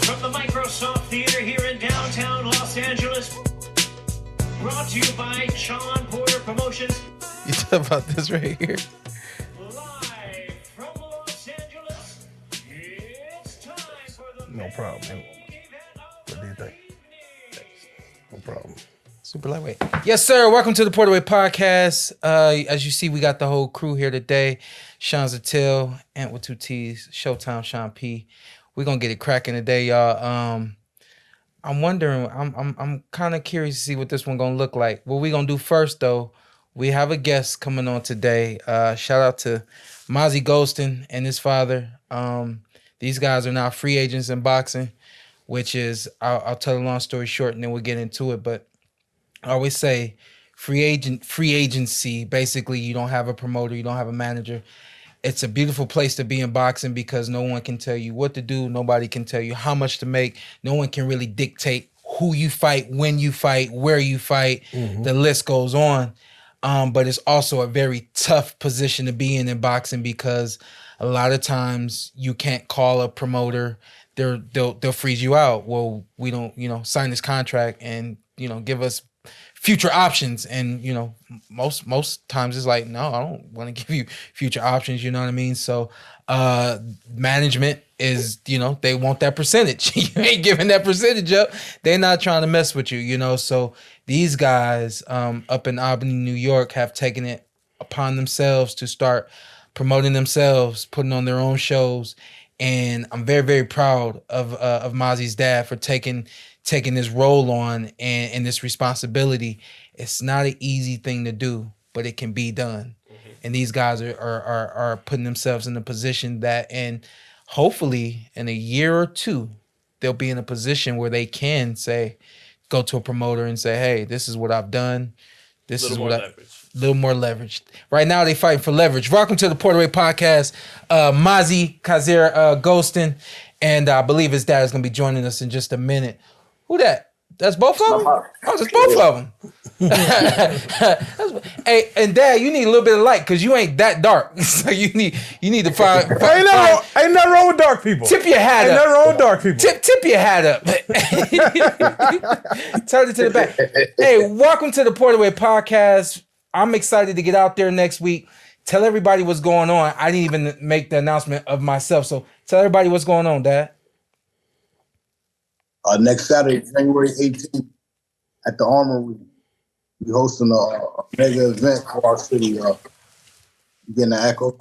from the Microsoft Theater here in downtown Los Angeles. Brought to you by Shawn Porter Promotions. You talk about this right here. Live from Los Angeles, it's time for the No problem, man. What do you think? No problem. Super lightweight. Yes, sir. Welcome to the PorterWay Podcast. As you see, we got the whole crew here today. Shawn Zittel, Antt with 2 T's, Showtime, Sean P. We're gonna get it cracking today, y'all. I'm wondering, I'm kind of curious to see what this one gonna look like. What we gonna do first, though, we have a guest coming on today. Shout out to Mazzi Goldston and his father. These guys are now free agents in boxing, which is, I'll tell a long story short and then we'll get into it. But I always say free agency, basically you don't have a promoter, you don't have a manager. It's a beautiful place to be in boxing because no one can tell you what to do. Nobody can tell you how much to make. No one can really dictate who you fight, when you fight, where you fight. Mm-hmm. The list goes on. But it's also a very tough position to be in boxing because a lot of times you can't call a promoter. They'll freeze you out. Well, we don't, sign this contract and, give us future options. And, most times it's like, no, I don't want to give you future options. You know what I mean? So management is, they want that percentage. You ain't giving that percentage up. They're not trying to mess with you, So these guys up in Albany, New York have taken it upon themselves to start promoting themselves, putting on their own shows. And I'm very, very proud of Mazzi's dad for taking this role on and this responsibility. It's not an easy thing to do, but it can be done. Mm-hmm. And these guys are putting themselves in a position that, and hopefully in a year or two, they'll be in a position where they can go to a promoter and say, hey, this is what I've done. This is what a little more leverage. Right now, they fighting for leverage. Welcome to the PorterWay Podcast. Mazzi, Kasir, Goldston, and I believe his dad is going to be joining us in just a minute. Who that? That's both of them? Oh, that's both of them. Hey, and Dad, you need a little bit of light because you ain't that dark. So you need to find. Ain't nothing wrong with dark people. Tip your hat up. Ain't nothing wrong with dark people. Tip your hat up. Turn it to the back. Hey, welcome to the PorterWay Podcast. I'm excited to get out there next week. Tell everybody what's going on. I didn't even make the announcement of myself, so tell everybody what's going on, Dad. Next Saturday, January 18th, at the Armory, we're hosting a mega event for our city. You getting an echo?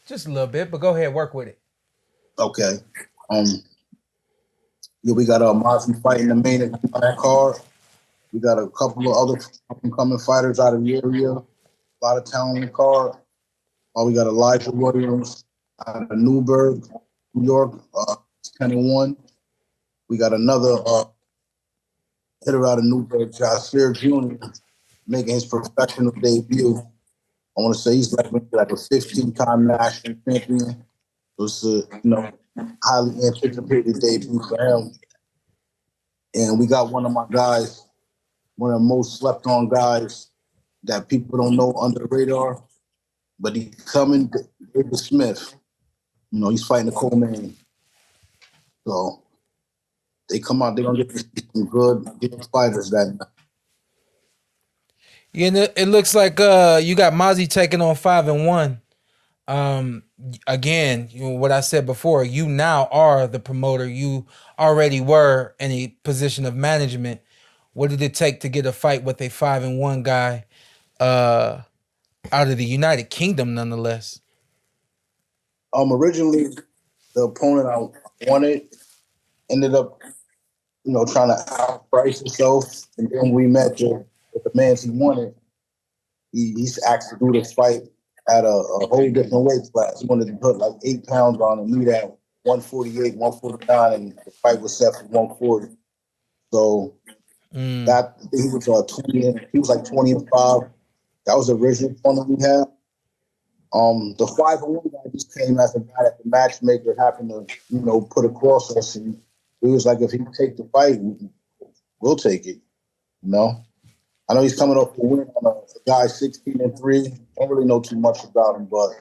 Just a little bit, but go ahead, work with it. Okay. We got Mazzi fighting the main event on that card. We got a couple of other up-and-coming fighters out of the area. A lot of talent on the card. We got Elijah Williams out of Newburgh, New York, 10-1. We got another hitter out of Newburgh, Kasir Jr., making his professional debut. I want to say he's like a 15-time national champion. It was a highly anticipated debut for him. And we got one of my guys, one of the most slept-on guys that people don't know under the radar, but he's coming, David Smith. He's fighting the Coleman. So they come out, they're going to get some good fighters that night. Yeah, it looks like you got Mazzi taking on 5-1. Again, what I said before, you now are the promoter. You already were in a position of management. What did it take to get a fight with a 5-1 guy out of the United Kingdom, nonetheless? Originally, the opponent I wanted ended up, trying to outprice himself. And then we met with the man he wanted. He's asked to do this fight at a whole different weight class. He wanted to put like 8 pounds on and meet at 148, 149, and the fight was set for 140. So that he was 20. He was like 20-5. That was the original opponent we had. The 5-1 guy just came as a guy that the matchmaker happened to, put across us, and it was like, if he take the fight, we'll take it. I know he's coming off the win on a guy 16-3. Don't really know too much about him, but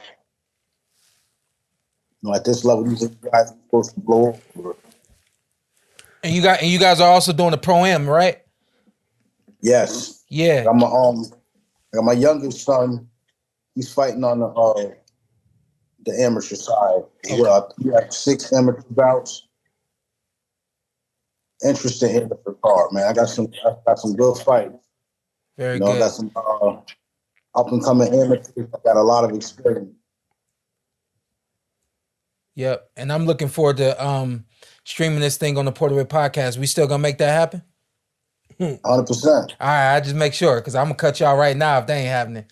at this level, these are guys are supposed to blow over. And you guys are also doing the Pro-Am, right? Yes. Yeah. I got my youngest son. He's fighting on the amateur side. Yeah, we have 6 amateur bouts. Interested in the card, man. I got some good fights. Very good. I got some up and coming amateurs. I got a lot of experience. Yep. And I'm looking forward to streaming this thing on the PorterWay Podcast. We still gonna make that happen? 100%. All right, I just make sure because I'm gonna cut y'all right now if they ain't happening.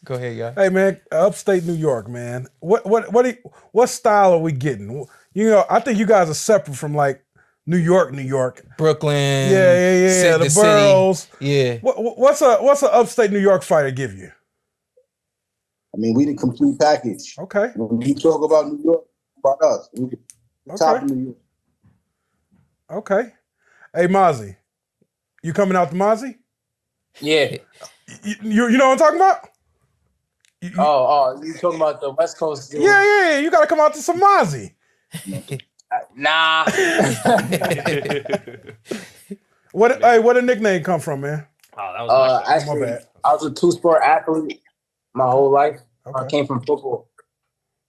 Go ahead, y'all. Hey man, upstate New York, man. What style are we getting? You know, I think you guys are separate from like New York, Brooklyn. Yeah. The boroughs. Yeah. What's an upstate New York fighter give you? I mean, we the complete package. Okay. When you talk about New York, about us, we the top of New York. Okay. Hey, Mazzi, you coming out to Mazzi? Yeah. You know what I'm talking about? You talking about the West Coast? Dude? Yeah. You got to come out to some Mazzi. Nah. Where the nickname come from, man? Oh, that was actually, my bad. I was a 2-sport athlete my whole life. Okay. I came from football.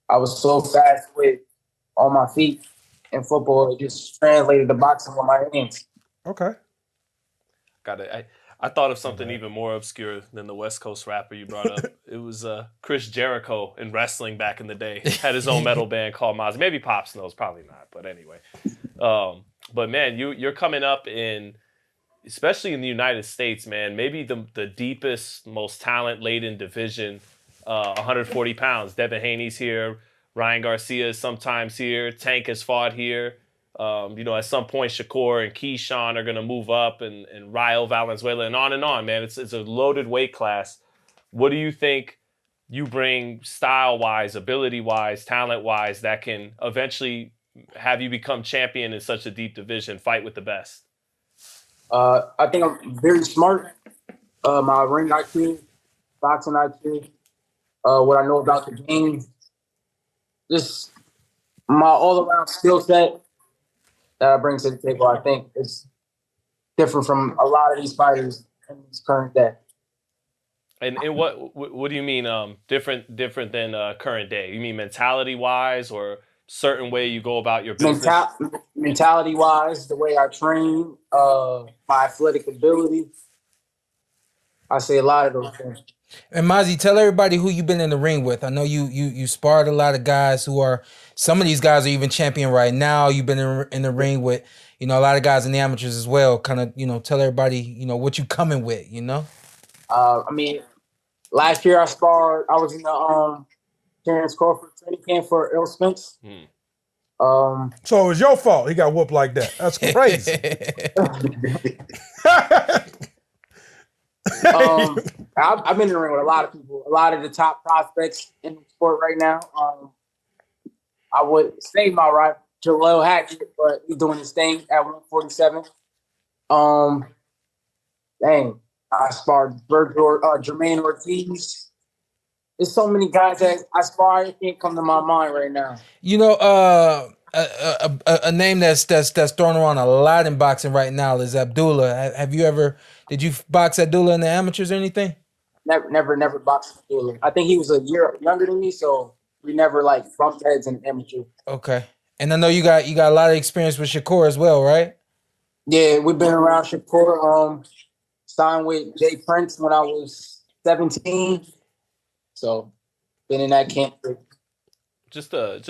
I was so fast on my feet in football, it just translated to boxing with my hands. Okay. Got it. I thought of something even more obscure than the West Coast rapper you brought up. It was Chris Jericho in wrestling back in the day. Had his own metal band called Mazzi. Maybe Pops knows, probably not. But anyway. But man, you're coming up especially in the United States, man, maybe the deepest, most talent-laden division, 140 pounds. Devin Haney's here. Ryan Garcia is sometimes here. Tank has fought here. At some point, Shakur and Keyshawn are going to move up and Rayo Valenzuela and on, man. It's a loaded weight class. What do you think you bring style-wise, ability-wise, talent-wise that can eventually have you become champion in such a deep division, fight with the best? I think I'm very smart. My ring IQ, boxing IQ, what I know about the game, just my all-around skill set that I bring to the table, I think is different from a lot of these fighters in this current day. And what do you mean different than current day? You mean mentality-wise or certain way you go about your business? Mentality-wise, the way I train, my athletic ability. I say a lot of those things. And Mazzi, tell everybody who you've been in the ring with. I know you sparred a lot of guys some of these guys are even champion right now. You've been in the ring with, a lot of guys in the amateurs as well. Kind of, tell everybody, what you coming with, Last year I was in the Terence Crawford training camp for Errol Spence. So it was your fault he got whooped like that. That's crazy. I've been in the ring with a lot of people, a lot of the top prospects in the sport right now. I would say my rival, Jaleel Hackett, but he's doing his thing at 147. I sparred Jermaine Ortiz. There's so many guys that I spar, it can't come to my mind right now. A name that's thrown around a lot in boxing right now is Abdullah. Did you box Abdullah in the amateurs or anything? Never boxed Abdullah. I think he was a year younger than me, so we never bumped heads in amateur. Okay. And I know you got a lot of experience with Shakur as well, right? Yeah, we've been around Shakur. Signed with Jay Prince when I was 17. So been in that camp. Just a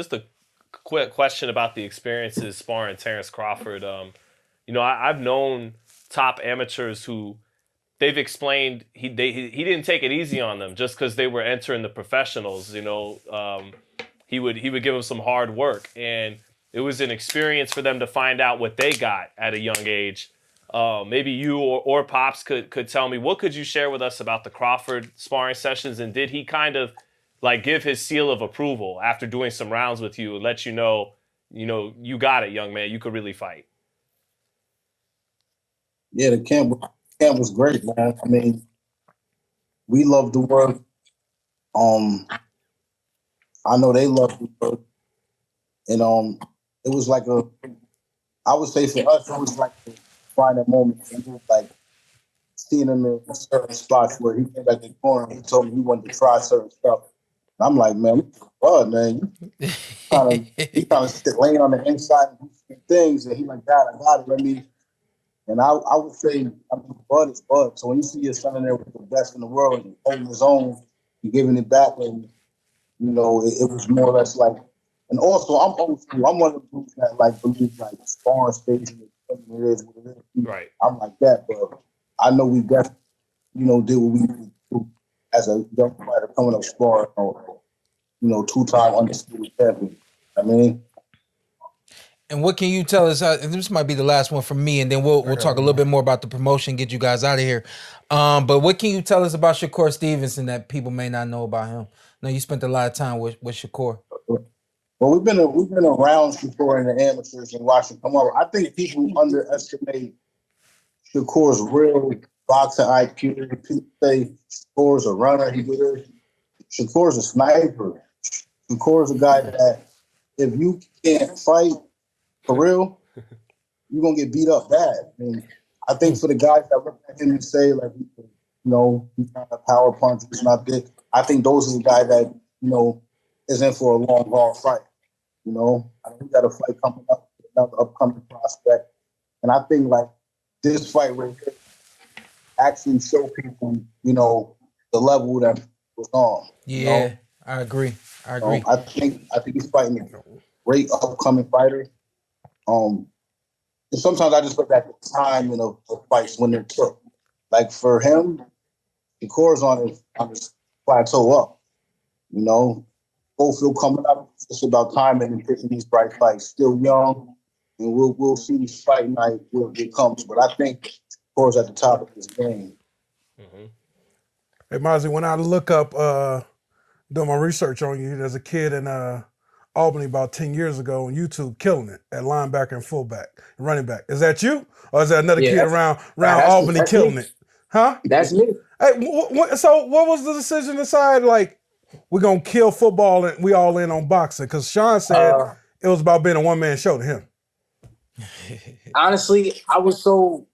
quick question about the experiences sparring Terence Crawford. I've known top amateurs who they've explained he didn't take it easy on them just because they were entering the professionals. He would give them some hard work, and it was an experience for them to find out what they got at a young age. Maybe you or Pops could tell me, what could you share with us about the Crawford sparring sessions, and did he kind of give his seal of approval after doing some rounds with you and let you know, you got it, young man, you could really fight? Yeah, the camp was great, man. I mean, we loved the work. I know they loved the work. And it was like I would say for us, it was like to find a moment. And just like seeing him in certain spots where he came back in the corner and he told me he wanted to try certain stuff. And I'm like, man, what man? He kind of laying on the inside and do things, and he like, God, I got it. Let me. And I would say, I mean, Bud is Bud. So when you see your son in there with the best in the world and holding his own, and giving it back, and you know, it was more or less like. And also, I'm old school. I'm one of the groups that like believe like sparring station is what it is. Right. I'm like that, but I know we definitely, you know, did what we need to do as a young fighter coming up sparring, or, you know, 2-time undisputed champion. I mean. And what can you tell us? This might be the last one from me, and then we'll talk a little bit more about the promotion, get you guys out of here. But what can you tell us about Shakur Stevenson that people may not know about him? Now, you spent a lot of time with Shakur. Well, we've been around Shakur in the amateurs and watching come up. I think people underestimate Shakur's real boxing IQ. People say Shakur's a runner. Shakur's a sniper. Shakur's a guy that if you can't fight for real, you're gonna get beat up bad. I mean, I think for the guys that look at him and say like, you know, he's not a power puncher, he's not big. I think those are the guys that, you know, is in for a long haul fight. You know, I mean, we got a fight coming up, another upcoming prospect, and I think like this fight right here actually show people, you know, the level that was on. Yeah, you know? I agree. I think he's fighting a great upcoming fighter. And sometimes I just look at the timing of fights when they're took. Like for him, the core's on his plateau up. You know, both still coming up. It's just about timing and picking these bright fights. Still young, and we'll see this fight night when it comes. But I think core's at the top of his game. Mm-hmm. Hey, Mazzi, when I look up, doing my research on you, there's a kid in Albany about 10 years ago on YouTube killing it at linebacker and fullback, and running back. Is that you? Or is that another kid around Albany killing it? Huh? That's me. Hey, so what was the decision to decide, like, we're going to kill football and we all in on boxing? Because Shawn said it was about being a one-man show to him. Honestly, I was so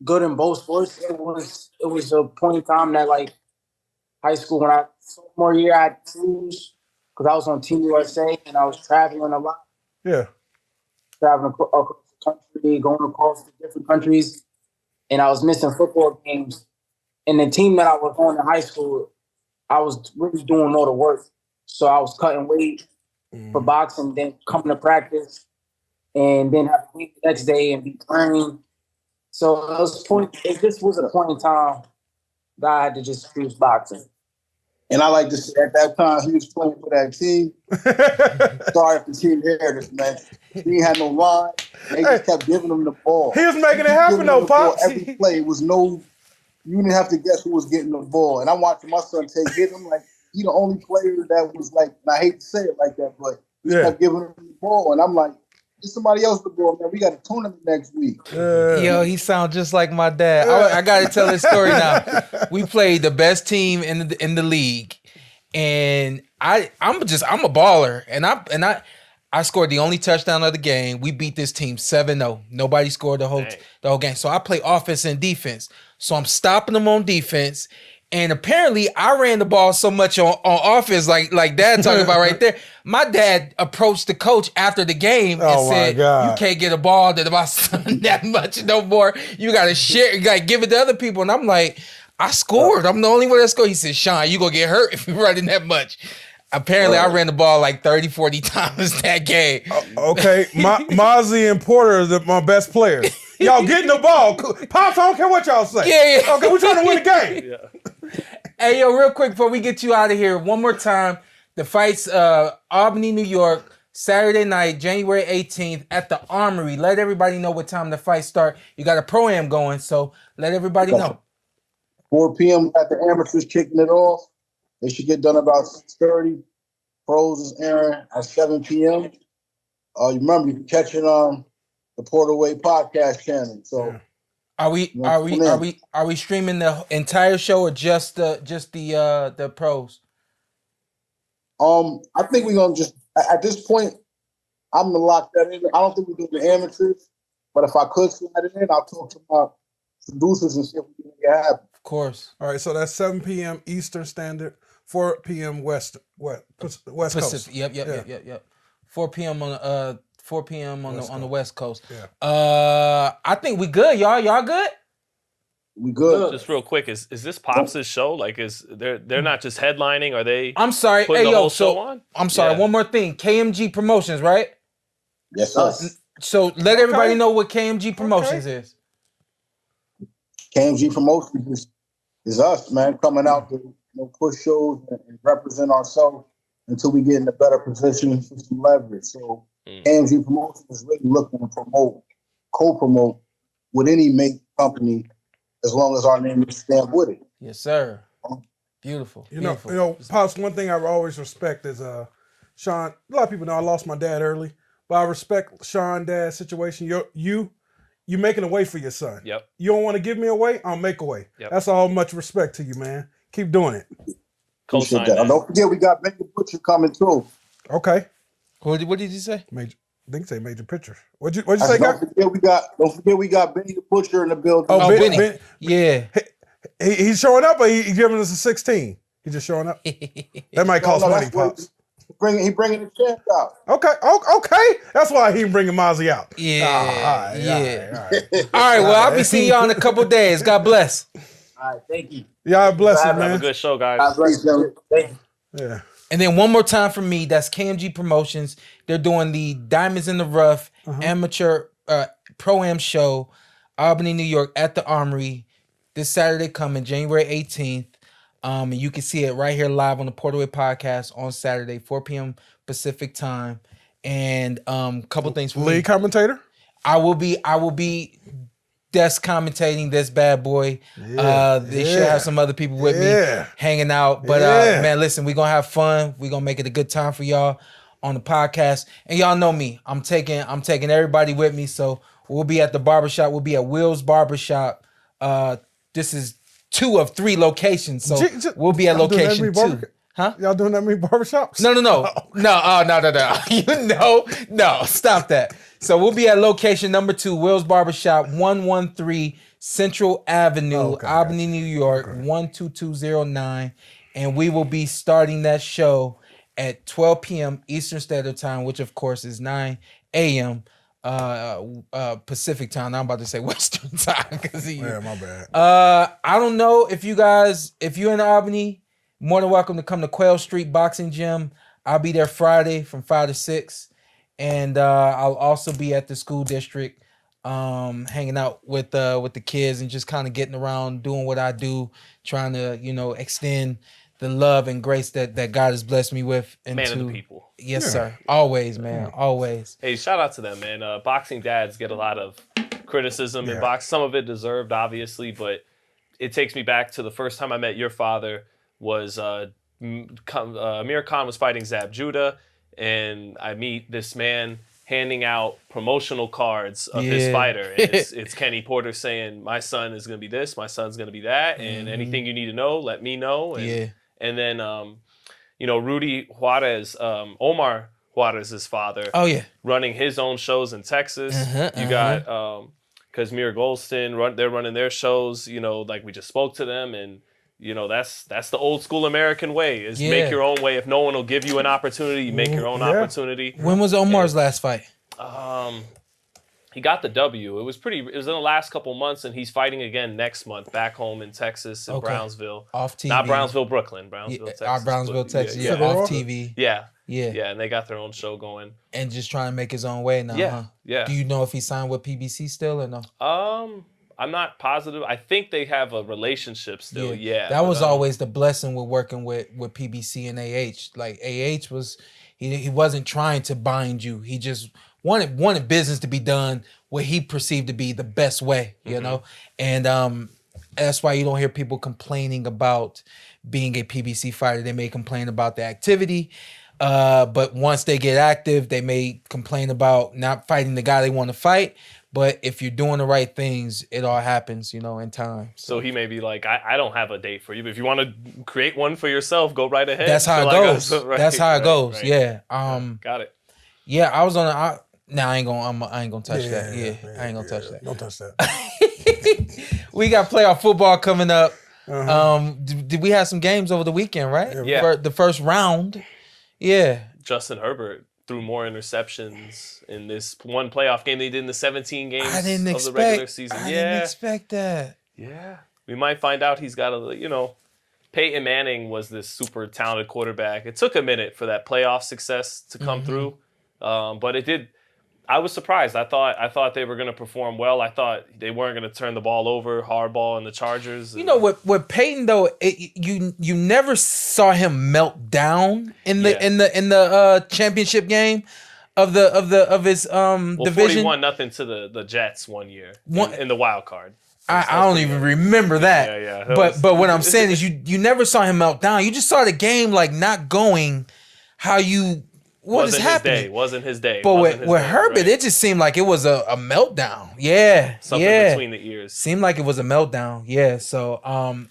good in both sports. It was a point in time that, like, high school, when sophomore year, I had to choose because I was on Team USA and I was traveling a lot. Yeah. Traveling across the country, going across the different countries, and I was missing football games. And the team that I was on in high school, I was really doing all the work. So I was cutting weight for boxing, then coming to practice, and then have to leave the next day and be training. So it just was a point in time that I had to just choose boxing. And I like to say at that time he was playing for that team. Sorry if the team heard this, man. He had no line. They just kept giving him the ball. He was making it happen though, Pops. Every play was you didn't have to guess who was getting the ball. And I'm watching my son take hit him like he the only player that was like, and I hate to say it like that, but he kept giving him the ball. And I'm like, get somebody else the ball, man. We got a tournament next week. Yo, he sounds just like my dad. I got to tell this story now. We played the best team in the league, and I'm a baller, and I scored the only touchdown of the game. We beat this team 7-0. Nobody scored the whole game. So I play offense and defense. So I'm stopping them on defense. And apparently I ran the ball so much on offense, like Dad talking about right there. My dad approached the coach after the game and said, "You can't get a ball to my son that much no more. You got to share, you got to give it to other people." And I'm like, I scored. I'm the only one that scored. He said, "Shawn, you going to get hurt if you're running that much." Apparently, I ran the ball like 30, 40 times that game. Okay, Mazzi and Porter are my best players. Y'all getting the ball. Pops, I don't care what y'all say. Yeah. Okay, we're trying to win the game. Yeah. Hey, yo, real quick before we get you out of here, one more time. The fight's Albany, New York, Saturday night, January 18th at the Armory. Let everybody know what time the fight start. You got a pro-am going, so let everybody know. 4 p.m. at the amateurs kicking it off. They should get done about 6:30. Pros is airing at 7 p.m. You remember you can catch it on the PorterWay Podcast channel. So are we streaming the entire show or just the pros? I think we're gonna just at this point, I'm gonna lock that in. I don't think we're doing the amateurs. But if I could slide it in, I'll talk to my producers and see if we can make it happen. Of course. All right, so that's 7 p.m. Eastern Standard, 4 p.m. West Coast. Pacific. Yep. 4 p.m. on 4 p.m. on the West Coast. Yeah. I think we good, y'all. Y'all good? We good. Just real quick, is this Pops' show? Like, they're not just headlining? Are they? I'm sorry. putting Hey, the yo. whole show So on? I'm sorry. Yeah. One more thing. KMG Promotions, right? Yes, sir. So let everybody know what KMG Promotions is. KMG Promotions is us, man, coming out to push shows and represent ourselves until we get in a better position for some leverage. So KMG Promotions is really looking to co-promote with any mate company as long as our name is stamped with it. Yes, sir. Beautiful. You know, Pops, one thing I always respect is Shawn. A lot of people know I lost my dad early, but I respect Shawn dad's situation. You making a way for your son. Yep. You don't want to give me a way, I'll make a way. Yep. That's all much respect to you, man. Keep doing it. Co-sign Appreciate that. that. Don't forget we got Major Butcher coming too. Okay. What did you say? Major. I think say major picture. What'd you say, guy? Don't forget we got Benny the Butcher in the building. Oh, Benny. Ben, Yeah. he's showing up, or he giving us a 16? He just showing up. That might cost money, that's why Pops. He bringing the champ out. Okay. Okay. That's why he bringing Mazzi out. Yeah. All right. All right. Well, I'll be seeing y'all in a couple days. God bless. All right, thank you. Y'all bless you, Have a man. good show, guys. God bless you. Thank you. Yeah. And then one more time for me, that's KMG Promotions. They're doing the Diamonds in the Rough amateur pro-am show, Albany, New York, at the Armory this Saturday coming, January 18th. And you can see it right here live on the PorterWay Podcast on Saturday, 4 p.m. Pacific time. And couple things for me. Lead commentator? I will be desk commentating this bad boy. They should have some other people with me hanging out. But man, listen, we're gonna have fun. We're gonna make it a good time for y'all on the podcast. And y'all know me. I'm taking everybody with me. So we'll be at the barbershop. We'll be at Will's Barbershop. This is 2 of 3 locations. So we'll be at location 2. Huh? Y'all doing that many barbershops? No. No. No. Stop that. So we'll be at location number 2, Will's Barbershop, 113 Central Avenue, Albany, New York, 12209. And we will be starting that show at 12 p.m. Eastern Standard Time, which of course is 9 a.m. Pacific Time. I'm about to say Western Time. Yeah, my bad. I don't know if you're in Albany, more than welcome to come to Quail Street Boxing Gym. I'll be there Friday from 5 to 6. And I'll also be at the school district hanging out with the kids and just kind of getting around, doing what I do, trying to, extend the love and grace that God has blessed me with. Man of the people. Yes, sir. Always, man. Always. Hey, shout out to them, man. Boxing dads get a lot of criticism in boxing. Some of it deserved, obviously, but it takes me back to the first time I met your father was Amir Khan was fighting Zab Judah, and I meet this man handing out promotional cards of his fighter. And it's Kenny Porter saying, my son is going to be this, my son's going to be that, and anything you need to know, let me know. And then, Rudy Juarez, Omar Juarez's father, running his own shows in Texas. You got Kasir Goldston, they're running their shows, like we just spoke to them, and that's the old school American way, is make your own way. If no one will give you an opportunity, you make your own opportunity. When was Omar's last fight? He got the W. It was in the last couple months, and he's fighting again next month back home in Texas, in Brownsville. Off TV. Not Brownsville, Brooklyn. Brownsville, Texas. Brownsville, Texas. Yeah. Off TV. Yeah, and they got their own show going. And just trying to make his own way now, huh? Yeah. Do you know if he signed with PBC still or no? I'm not positive. I think they have a relationship still. Yeah. That was always the blessing with working with PBC and AH. Like AH was, he wasn't trying to bind you. He just wanted business to be done what he perceived to be the best way, you know? And that's why you don't hear people complaining about being a PBC fighter. They may complain about the activity, but once they get active, they may complain about not fighting the guy they want to fight. But if you're doing the right things, it all happens, in time. So he may be like, I don't have a date for you, but if you want to create one for yourself, go right ahead. That's how it goes. That's how it goes. Right. Yeah. Got it. Yeah, I was on Nah, I ain't gonna touch that. Yeah, I ain't gonna touch that. Don't touch that. We got playoff football coming up. Uh-huh. Did we have some games over the weekend, right? Yeah. The first round. Yeah. Justin Herbert threw more interceptions in this one playoff game than he did in the 17 games of the regular season. I didn't expect that. Yeah. We might find out he's got Peyton Manning was this super talented quarterback. It took a minute for that playoff success to come through, but it did. I was surprised. I thought they were going to perform well. I thought they weren't going to turn the ball over, hardball, and the Chargers. You know, with Peyton though, you never saw him melt down in the championship game of his division. 41-0 to the Jets one year in the wild card. I don't even remember that. Yeah. But what I'm saying is you never saw him melt down. You just saw the game like not going how you. What is happening? Wasn't his day. But with Herbert, right? It just seemed like it was a meltdown. Yeah. Something between the ears. Seemed like it was a meltdown. Yeah. So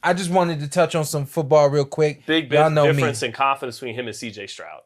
I just wanted to touch on some football real quick. Big difference in confidence between him and CJ Stroud.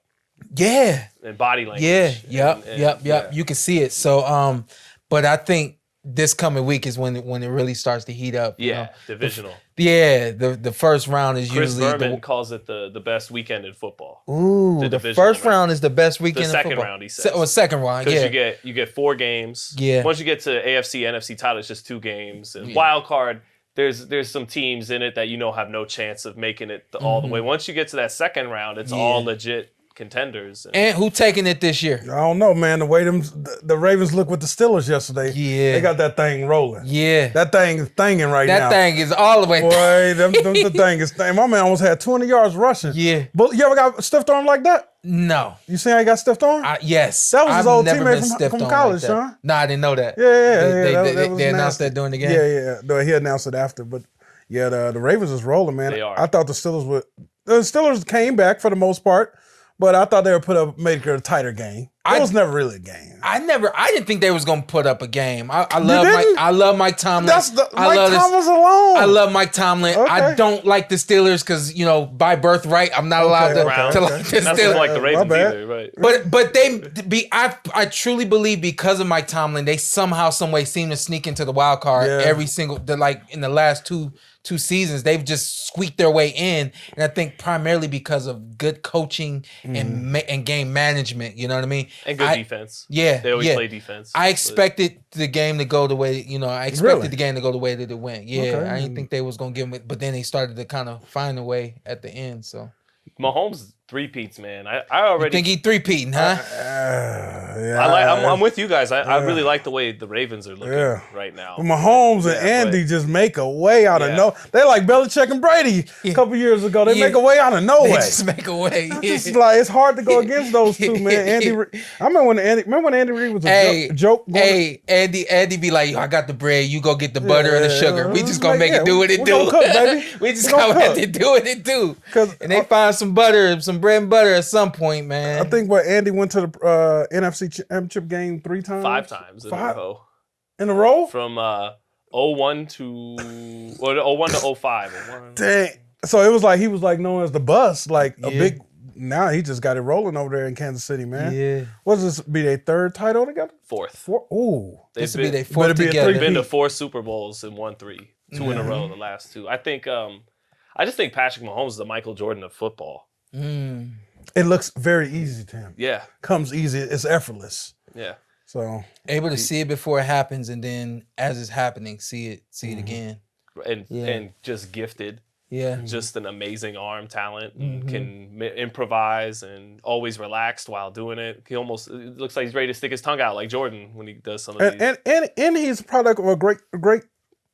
Yeah. And body language. Yeah. Yep. You can see it. So but I think this coming week is when it really starts to heat up. Yeah. Divisional. The first round is Chris usually Berman calls it the best weekend in football. Ooh, the first round is the best weekend in football. The second round, he says. Second round, yeah. Because you get 4 games. Yeah. Once you get to AFC, NFC title, it's just 2 games. And wild card, there's some teams in it that have no chance of making it all the way. Once you get to that second round, it's all legit contenders. And who taking it this year? I don't know, man. The way the Ravens looked with the Steelers yesterday. Yeah. They got that thing rolling. Yeah. That thing is thinging right now. That thing is all the way. Boy, the thing is thing. My man almost had 20 yards rushing. Yeah. But you ever got stiffed arm like that? No. You seen how he got stiffed arm? Yes. That was his old teammate from college, like huh? No, I didn't know that. Yeah. They announced that during the game. Yeah. No, he announced it after. But yeah, the Ravens is rolling, man. They are. I thought the Steelers came back for the most part. But I thought they would make it a tighter game. It was never really a game. I didn't think they was gonna put up a game. I love Mike Tomlin. Mike Tomlin's alone. I love Mike Tomlin. Okay. I don't like the Steelers because by birthright I'm not allowed to like the That's Steelers. like the Ravens either, right? But I truly believe because of Mike Tomlin, they somehow, some way seem to sneak into the wild card every single in the last two seasons. They've just squeaked their way in, and I think primarily because of good coaching and game management. You know what I mean? And good defense. Yeah, they always play defense. I expected the game to go the way the game to go the way that it went. Yeah, Okay. I didn't think they was gonna give them, but then they started to kind of find a way at the end. So Mahomes three-peats, man. I already think he three-peating, huh? I'm with you guys. I really like the way the Ravens are looking right now. But Mahomes and Andy just make a way out of no. They like Belichick and Brady a couple years ago. They make a way out of no way. They just make a way. It's like it's hard to go against those two, man. I remember when Andy Reid was a joke. Andy be like, I got the bread. You go get the butter and the sugar. We just gonna make it do what it do. Cook, baby. We just gonna have to do what it do. And they find some butter, some bread and butter at some point, man. I think Andy went to the NFC Championship game 3 times? 5 times in a row. In a row? From 01 to 05. Dang. So it was like he was like known as the bus, like a big. Now he just got it rolling over there in Kansas City, man. Yeah. What does this be their 3rd title together? 4th. Ooh. This would be their 4th together. They've been to 4 Super Bowls and won 3. 2 in a row, the last 2. I think. I just think Patrick Mahomes is the Michael Jordan of football. It looks very easy to him. Yeah. Comes easy. It's effortless. Yeah. So able to see it before it happens, and then as it's happening, see it again. And just gifted. Yeah. Just an amazing arm talent. Can improvise and always relaxed while doing it. It looks like he's ready to stick his tongue out like Jordan when he does some of these. And he's a product of a great.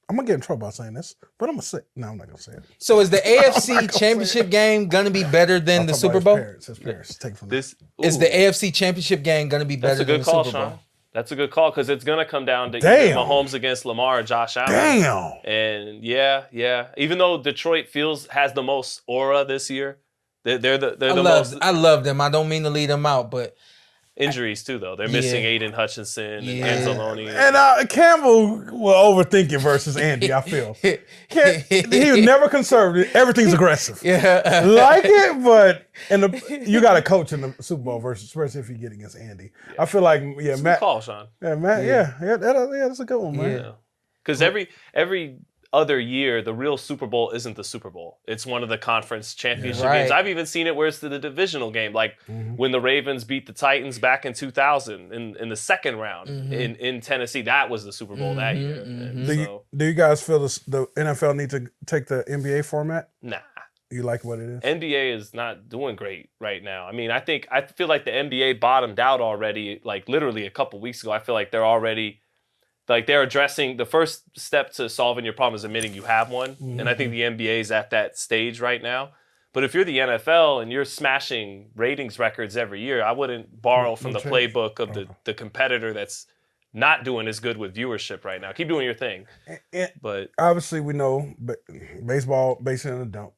I'm gonna get in trouble by saying this, but I'm gonna say no. I'm not gonna say it. So is the AFC Championship game gonna be better than the Super Bowl? His parents. Take from is the AFC Championship game gonna be better than the Super Bowl? Sean. That's a good call because it's gonna come down to either Mahomes against Lamar or Josh Allen. Damn. And yeah. Even though Detroit has the most aura this year, they're the most. I love them. I don't mean to leave them out, but Injuries too, though. They're missing Aiden Hutchinson and Anzalone. And Campbell will overthink it versus Andy, I feel. He was never conservative. Everything's aggressive. Like it, but you got to coach in the Super Bowl versus, especially if you get against Andy. I feel like, Matt. Call, Shawn. Yeah, Matt. That's a good one, man. Because every other year, the real Super Bowl isn't the Super Bowl. It's one of the conference championship games. I've even seen it where it's the divisional game, like when the Ravens beat the Titans back in 2000 in the second round in Tennessee. That was the Super Bowl that year. Do you guys feel the NFL need to take the NBA format? Nah. You like what it is? NBA is not doing great right now. I mean, I feel like the NBA bottomed out already, like literally a couple weeks ago. I feel like they're addressing the first step to solving your problem is admitting you have one. And I think the NBA is at that stage right now. But if you're the NFL and you're smashing ratings records every year, I wouldn't borrow from the playbook of the competitor that's not doing as good with viewership right now. Keep doing your thing. But obviously we know baseball based in a dump.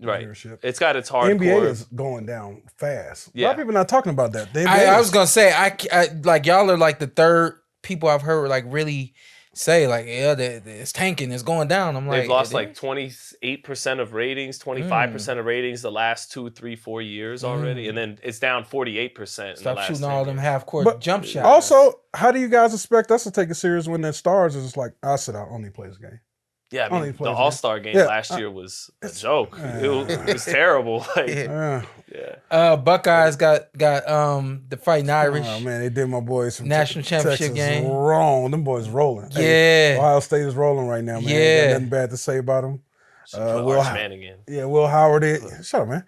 Right. Viewership. It's got its hardcore. NBA is going down fast. A lot of people not talking about that. I was going to say, I like y'all are like the third people I've heard like really say like, it's tanking, it's going down. I'm like, they've lost like 28% of ratings, 25% of ratings the last 2, 3, 4 years already, and then it's down 48%. Stop shooting all them half-court jump shots. Also, how do you guys expect us to take it serious when the Stars is just like, I'll sit out, only plays the game? Yeah, I mean, the All-Star game last year was a joke. It was terrible. Buckeyes got the Fighting Irish. Oh man, they did my boys some national championship game wrong. Them boys rolling. Yeah, hey, Ohio State is rolling right now, man. Yeah, got nothing bad to say about them. Will Howard. Will Howard. Shut up, man.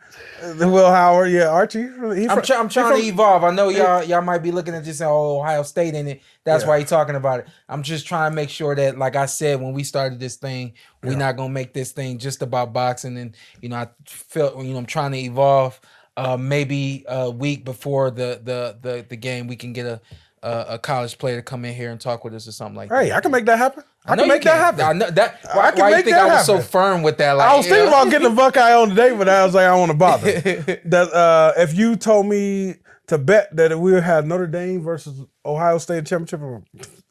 Will Howard. Yeah, Archie. I'm trying to evolve. I know y'all might be looking at just Ohio State in it. That's why you're talking about it. I'm just trying to make sure that, like I said when we started this thing, we're not gonna make this thing just about boxing. And I felt I'm trying to evolve. Maybe a week before the game, we can get a college player to come in here and talk with us or something like that. Hey, I can make that happen. I can make that happen. I know that. Why do you think I was so firm with that? Like, I was thinking about getting a Buckeye on today, but I was like, I don't want to bother. That if you told me to bet that we would have Notre Dame versus Ohio State championship,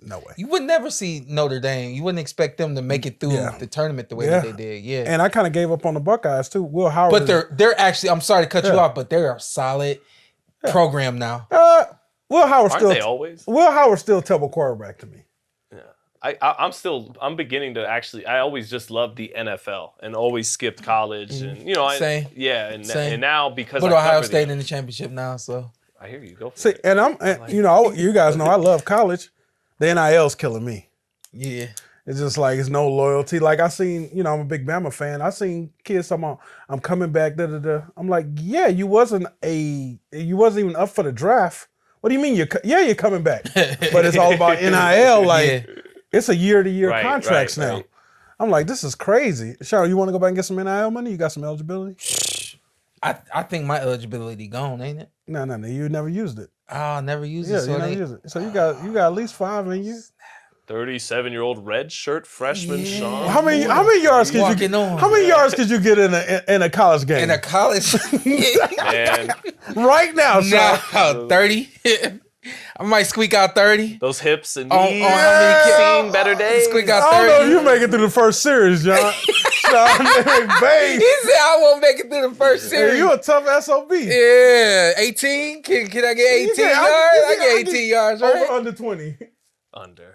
no way. You would never see Notre Dame. You wouldn't expect them to make it through the tournament the way that they did. Yeah, and I kind of gave up on the Buckeyes too. Will Howard, but they're actually. I'm sorry to cut you off, but they're a solid program now. Will Howard Aren't still they always? Will Howard still terrible quarterback to me. I'm beginning to actually. I always just loved the NFL and always skipped college and Same. And now because but Ohio State in the championship now, so I hear you. Go for it. See, and you guys know I love college. The NIL's killing me. Yeah. It's just like it's no loyalty. Like I seen, I'm a big Bama fan. I seen kids talking about I'm coming back. I'm like, yeah, you wasn't even up for the draft. What do you mean you're coming back? But it's all about NIL. Like it's a year-to-year contracts now. Right. I'm like, this is crazy. Shawn, you want to go back and get some NIL money? You got some eligibility? I think my eligibility gone, ain't it? No. You never used it. Oh, never used it. Yeah, you never used it. So you got at least 5 in you. 37-year-old red shirt freshman Shawn. How many yards could you get? How many yards could you get in a college game? In a college, man. Right now, Shawn. 30. I might squeak out 30. Those hips and knees. Seen better days. Squeak out 30. I don't know if you make it through the first series, John. Shawn, babe. He said I won't make it through the first series. Hey, you a tough SOB. Yeah, 18. Can I get 18 yards? I get 18 yards, right? Over under 20. Under.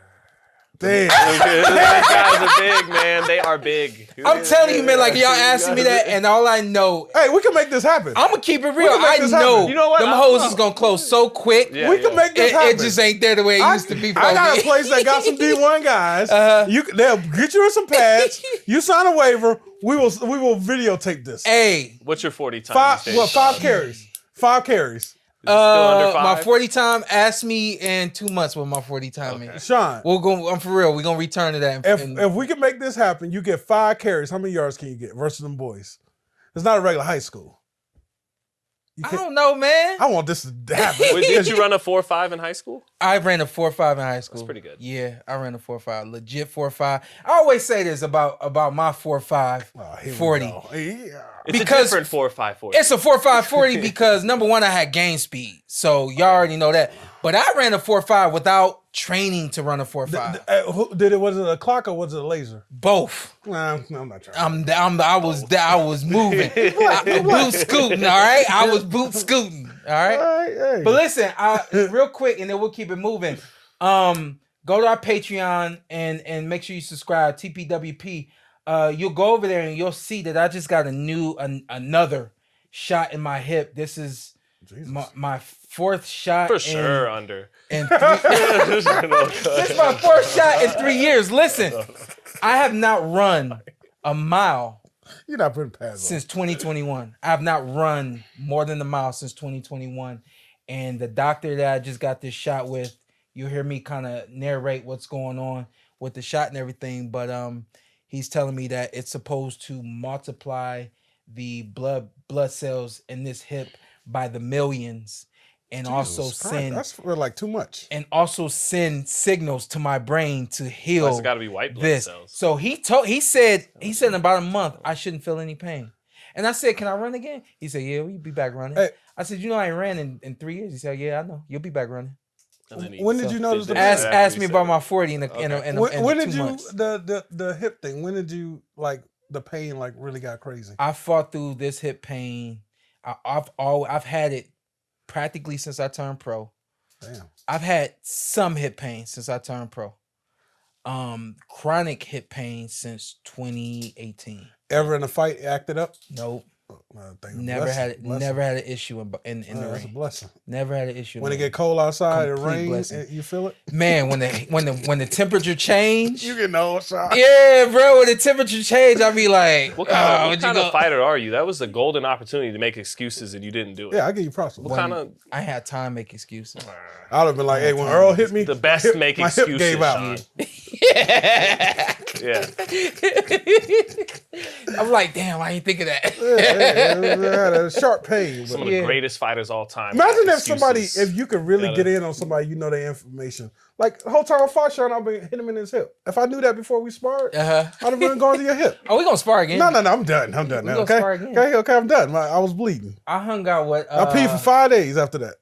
Damn. These guys are big, man. They are big. I'm telling you, man, like y'all asking me that, and all I know. Hey, we can make this happen. I'm gonna keep it real. I know. You know what? Them hoes is gonna close so quick. We can make this happen. It just ain't there the way it used to be. I got a place that got some D1 guys. They'll get you in some pads. You sign a waiver. We will videotape this. Hey, what's your 40 time? 5 carries. 5 carries. My 40 time. Ask me in 2 months what my 40 time is. Shawn, I'm for real. We're gonna return to that. If we can make this happen, you get 5 carries. How many yards can you get versus them boys? It's not a regular high school. I don't know, man. I want this to happen. Wait, did you run a 4.5 in high school? I ran a 4.5 in high school. That's pretty good. Yeah, I ran a 4.5, legit 4.5. I always say this about my 4.5 40. Yeah. It's Because a different 4.5 40. It's a 4.5 40 because number one, I had game speed, so y'all already know that. But I ran a 4.5 without training to run a 4.5. Was it a clock or was it a laser? Both. Nah, I'm not trying. I was moving. Boot scooting, all right? I was boot scooting, all right? Hey. But listen, real quick, and then we'll keep it moving. Go to our Patreon and make sure you subscribe, TPWP. You'll go over there and you'll see that I just got another shot in my hip. This is my fourth shot. For sure, under. In this is my fourth shot in 3 years. Listen, I have not run a mile You're not putting pads since 2021. I have not run more than a mile since 2021. And the doctor that I just got this shot with, you'll hear me kind of narrate what's going on with the shot and everything. But he's telling me that it's supposed to multiply the blood cells in this hip by the millions, and also send that's for like too much. And also send signals to my brain to heal. It's got to be white blood this. cells. So he said in about a month I shouldn't feel any pain. And I said, can I run again? He said, yeah, we'll be back running. Hey. I said, I ain't ran in 3 years. He said, yeah, I know. You'll be back running. When did you notice the ask me about my 40 when did 2 you months. the hip thing? When did you like the pain like really got crazy? I fought through this hip pain. I've had it practically since I turned pro. Damn. I've had some hip pain since I turned pro. Chronic hip pain since 2018. Ever in a fight acted up? Nope. Never had an issue in the that's ring. a blessing. Never had an issue. When it get cold outside, it Complete rains, blessing. you feel it? Man, when the temperature change, You get no shot. yeah, bro. When the temperature change, I be like, What kind of fighter are you? That was a golden opportunity to make excuses and you didn't do it. Yeah, I give you props. What kind of? I had time to make excuses. I'd have been like, hey, when Errol hit me, The best make my hip excuses. gave out. Shawn. Yeah. I'm like, damn, I ain't think of that. I had a sharp pain. Some But of the greatest fighters all time. imagine if Excuses. if you could really Gotta- get in on somebody, you know their information. Like the whole time I fought Shawn, I've been hitting him in his hip. If I knew that before we sparred, I'd have been going to your hip. Oh, we gonna spar again. No, I'm done. I'm done We now. gonna Okay? spar again. Okay, I'm done. I was bleeding. I hung out with. I peed for 5 days after that.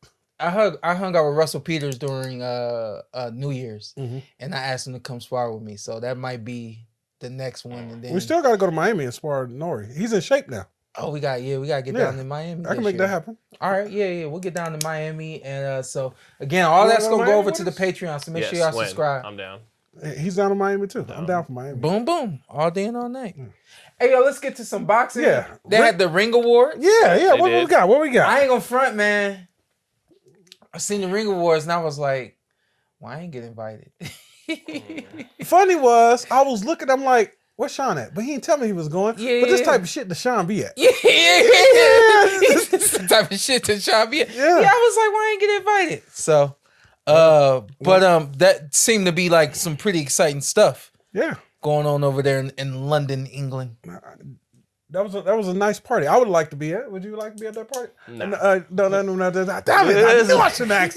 I hung out with Russell Peters during New Year's, Mhm. and I asked him to come spar with me. So that might be the next one. And then We still got to go to Miami and spar Nori. He's in shape now. we gotta get Yeah. down to Miami. I can this make year. that happen. All right, yeah, we'll get down to Miami, and so again, all You that's wanna gonna go go to over Miami to the with Patreon. So make Yes, sure y'all when? subscribe. I'm down. He's down to Miami too. I'm down for Miami. Boom, boom, all day and all night. Hey, yo, let's get to some boxing. Yeah. They had the Ring Awards. Yeah. They What we did. got? What we got? I ain't gonna front, man. I seen the Ring Awards, and I was like, "Well, I ain't get invited." Funny was, I was looking, I'm like, where's Shawn at? But he didn't tell me he was going. Yeah. But this type of shit that Shawn be at. Yeah. It's the type of shit that Shawn be. Yeah, I was like, why I ain't get invited? So, but that seemed to be like some pretty exciting stuff Yeah. going on over there in London, England. That was a nice party. I would like to be at. Would you like to be at that party? Nah. No. Damn it! I knew I shouldn't ask.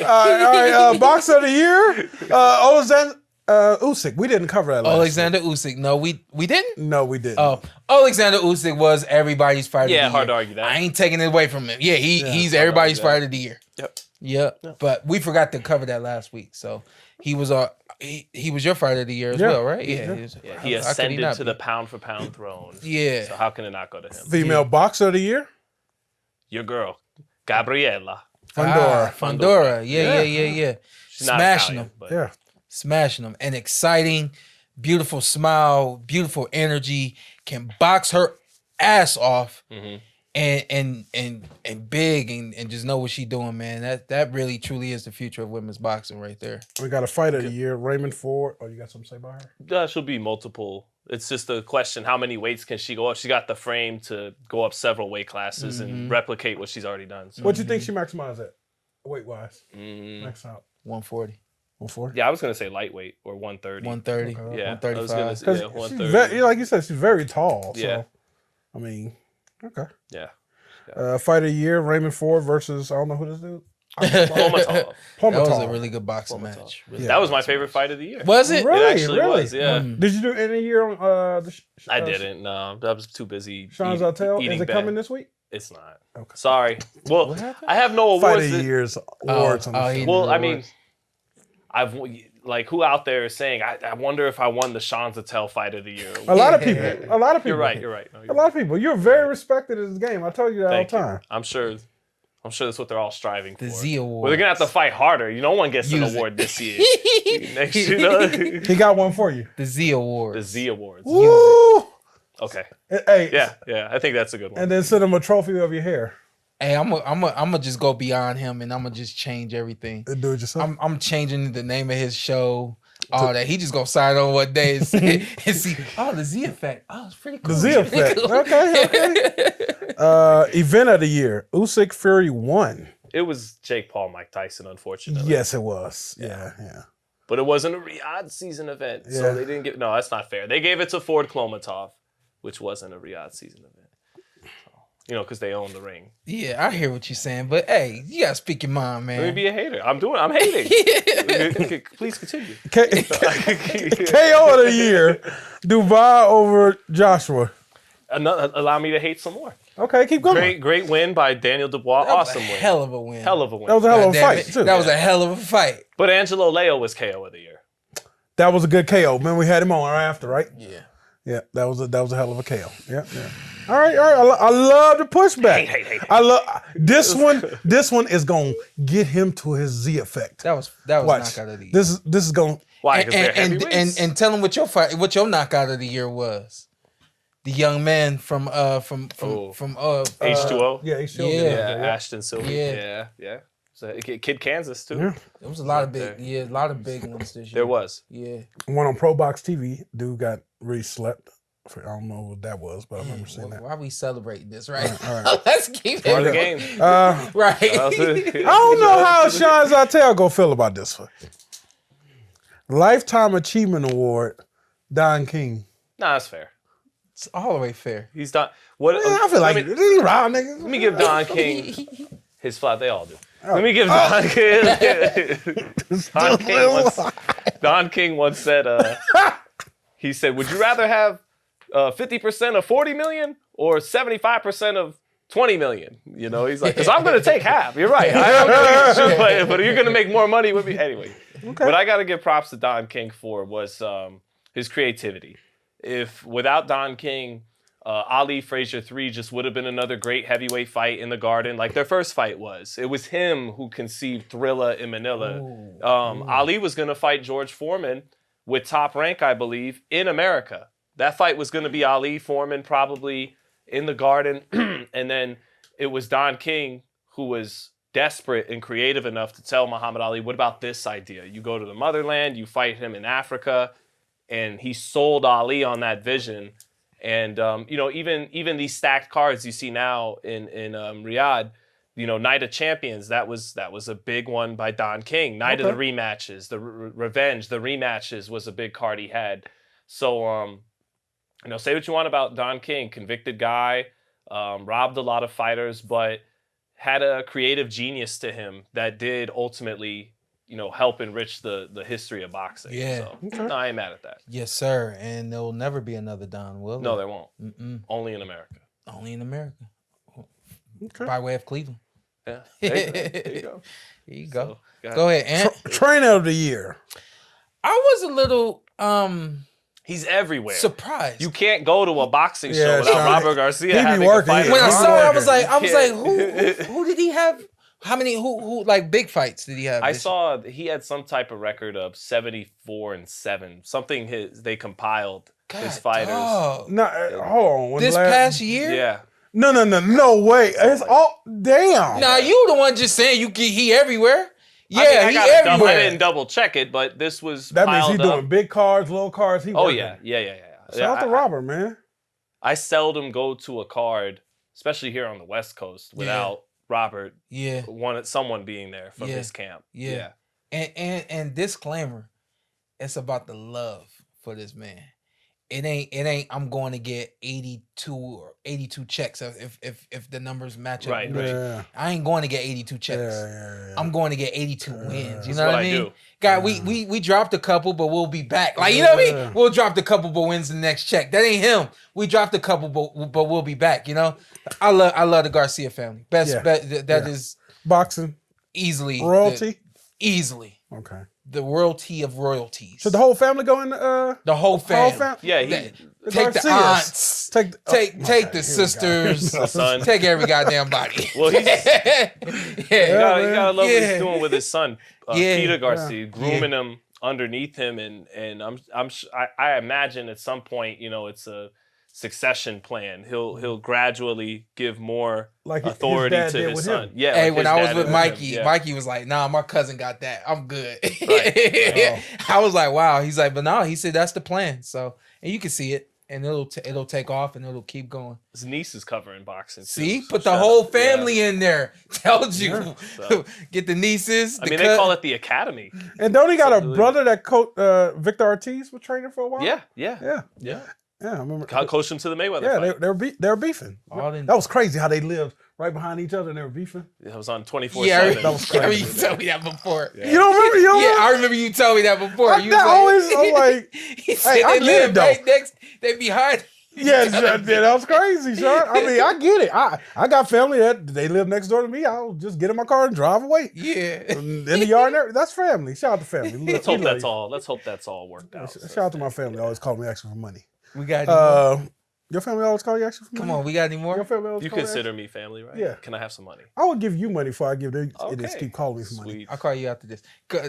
All right. Boxer of the year. Alexander Usyk. We didn't cover that. Alexander Usyk. No, we didn't. No, we didn't. Oh, Alexander Usyk was everybody's fighter. Yeah, of the hard year. to argue that. I ain't taking it away from him. Yeah, he's to everybody's argue that. fighter of the year. Yep. Yep. But we forgot to cover that last week. So he was he was your fighter of the year as well, right? Yeah. He how could ascended not to be? the pound for pound throne. Yeah. So how can it not go to him? Female boxer of the year. Your girl, Gabriella. Fundora. Yeah. She's not Smashing Italian, him. but Yeah. Smashing them. And exciting, beautiful smile, beautiful energy, can box her ass off Mhm. and big and just know what she doing, man. That really truly is the future of women's boxing right there. We got a fighter of the year, Raymond Ford. Oh, you got something to say about her? she'll be multiple. It's just a question: how many weights can she go up? She got the frame to go up several weight classes and replicate what she's already done. So. What you think she maximized at, weight wise? Mm, Max out. 140. 140. yeah, I was gonna say lightweight or 130. 130. Okay. Yeah, I was gonna 135. say 'Cause yeah, she's 130. like you said, she's very tall. So, Yeah. I mean, okay. Yeah. Fight of the year, Raymond Ford versus, I don't know who this dude. Plomatov. That was a really good boxing match. Really That was my boxing favorite match. fight of the year. Was it? Really? It actually was, yeah. Did you do any year on I didn't. No, I was too busy. Shawn Zittel? Is it bad. coming this week? It's not. Okay. Sorry. Well, What happened? I have no Fight awards. of the year's awards. on the show. Well, I mean, I've like who out there is saying I wonder if I won the Shawn Zittel fight of the year. a lot of people. A lot of people. You're right. You're right. No, A lot of people. You're very respected in this game. I tell you that Thank all you. the time. I'm sure that's what they're all striving for. The Z Award. Well, they're gonna have to fight harder. No one gets an Use it. award this year. Next year, He got one for you. The Z Award. the Z Awards. Woo! Okay. Hey, Yeah. I think that's a good one. and then send him a trophy of your hair. Hey, I'm gonna just go beyond him and I'm gonna just change everything. And do it yourself. I'm changing the name of his show. All that. He just gonna sign on one day and see. The Z Effect. Oh, it's pretty cool. The Z It's pretty Effect. cool. Okay. Event of the year. Usyk Fury 1. It was Jake Paul, Mike Tyson, unfortunately. Yes, it was. Yeah. But it wasn't a Riyadh season event, Yeah. so they didn't give. No, that's not fair. They gave it to Ford Klomatov, which wasn't a Riyadh season event. So, because they own the ring. Yeah, I hear what you're saying, but hey, you gotta speak your mind, man. Let me be a hater. I'm hating. Please continue. KO of the year. Duval over Joshua. Allow me to hate some more. Okay, keep going. Great win by Daniel Dubois. That was Awesome a win. hell of a win. Hell of a win. That was a hell of a Goddamn fight, it. too. That was a hell of a fight. But Angelo Leo was KO of the year. That was a good KO. Man, we had him on right after, right? Yeah. Yeah, that was a hell of a KO. Yeah. All right. I love the pushback. Hate. I love this one. This one is gonna get him to his Z effect. That was Watch. knockout of the year. This is gonna. Why? Because they're heavyweights. And tell him what your knockout of the year was. The young man from H2O. Yeah, he's still Yeah. Ashton Silver. Yeah. Yeah. So, Kid Kansas too. Yeah. There was a lot of big ones this year. There was. Yeah. One on Pro Box TV. Dude got re-slept. I don't know what that was, but I remember seeing that. Why are we celebrating this, right? All right. Let's keep Part of the it game. right. I don't know how Shawn Zittel gonna feel about this one. Lifetime Achievement Award, Don King. Nah, that's fair. It's all the way fair. He's done. What? I feel like let he round niggas. me give Don King his flowers. They all do. Let me give Don King. Don King once said. He said, "Would you rather have 50% of 40 million or 75% of 20 million?" He's like, "Because I'm going to take half. You're right. But you're going to make more money with me anyway." Okay. What I got to give props to Don King for was his creativity. If without Don King, Ali Frazier 3 just would have been another great heavyweight fight in the Garden, like their first fight was. It was him who conceived Thrilla in Manila. Ali was going to fight George Foreman with Top Rank, I believe, in America. That fight was going to be Ali Foreman probably in the Garden, and then it was Don King who was desperate and creative enough to tell Muhammad Ali, "What about this idea? You go to the motherland, you fight him in Africa." And he sold Ali on that vision. And, even these stacked cards you see now in Riyadh, Night of Champions, that was a big one by Don King. Night of the rematches, the revenge, the rematches was a big card he had. So, say what you want about Don King, convicted guy, robbed a lot of fighters, but had a creative genius to him that did ultimately help enrich the history of boxing. Yeah. So, no, I ain't mad at that. Yes, sir. And there will never be another Don, will No, there? there won't. Mm-mm. Only in America. Only in America. By way of Cleveland. Yeah. There you go. Here you go. So, Go ahead, Antt. Trainer of the year. I was a little He's everywhere. surprised. You can't go to a boxing show Yeah, without Sean, Robert Garcia he be having working. a fight. when I He's saw it, I working. was like, Yeah. who did he have? How many who like big fights did he have? I this saw he had some type of record of 74-7. Something they compiled God, his fighters. dog. No, hold on. When This past year? Yeah. No way. It's all damn. Nah, you the one just saying he everywhere. Yeah, I mean, he I everywhere. didn't double check it, but this was That means piled he's up. doing big cards, little cards. He Oh working. yeah. Shout out to Robert, man. I seldom go to a card, especially here on the West Coast, without Robert someone being there from his camp. Yeah. And disclaimer, it's about the love for this man. it ain't I'm going to get 82 checks if the numbers match up. Right. Yeah. I ain't going to get 82 checks. Yeah. I'm going to get 82 wins. You That's know what I mean? do. God, we dropped a couple, but we'll be back. Like, you know what I mean? We'll drop the couple, but wins the next check. That ain't him. We dropped a couple, but we'll be back. You know, I love the Garcia family. That is boxing easily royalty. Easily. Okay. The royalty of royalties. Should the whole family go in? The whole family. Yeah, Take the aunts. Take the sisters. The son. Take every goddamn body. Well, he's yeah. you gotta love what he's doing with his son, Yeah. Peter Garcia, grooming him underneath him, and I imagine at some point, you know, it's a succession plan. He'll gradually give more Like his authority dad to did his with son. him. Yeah. Hey, like when his I was dad with did Mikey, him. Yeah. Mikey was like, "Nah, my cousin got that. I'm good." Right. I was like, "Wow." He's like, "But no," he said, "That's the plan." So, and you can see it, and it'll take off, and it'll keep going. His niece is covering boxing. Too, See, so put the shout whole out. family in there. Tells you, So- get the nieces. I mean, they call it the academy. And don't he got a So- brother that Victor Ortiz was training for a while? Yeah. Yeah. I remember. Coached him to the Mayweather Yeah, fight. they were beefing. That was crazy how they lived right behind each other and they were beefing. It was on 24/7. Yeah, That was I remember crazy. you told me that before. Yeah. You don't remember? You don't Yeah, remember? I remember you told me that before. I- You that was always- I'm like, he said I they get live it, though. right next. They behind. Yeah, that was crazy, Shawn. I mean, I get it. I got family that they live next door to me. I'll just get in my car and drive away. Yeah. In the yard and everything. That's family. Shout out to family. Let's hope that's all. Let's hope that's all worked out. Shout out to my family. They always call me asking for money. We got any more? Your family always call you asking for money? Come on, we got any Your more? family always You call you consider me family, right? Yeah. Can I have some money? I will give you money before I give them. They just Okay. keep calling me for money. Sweet. I'll call you after this. Go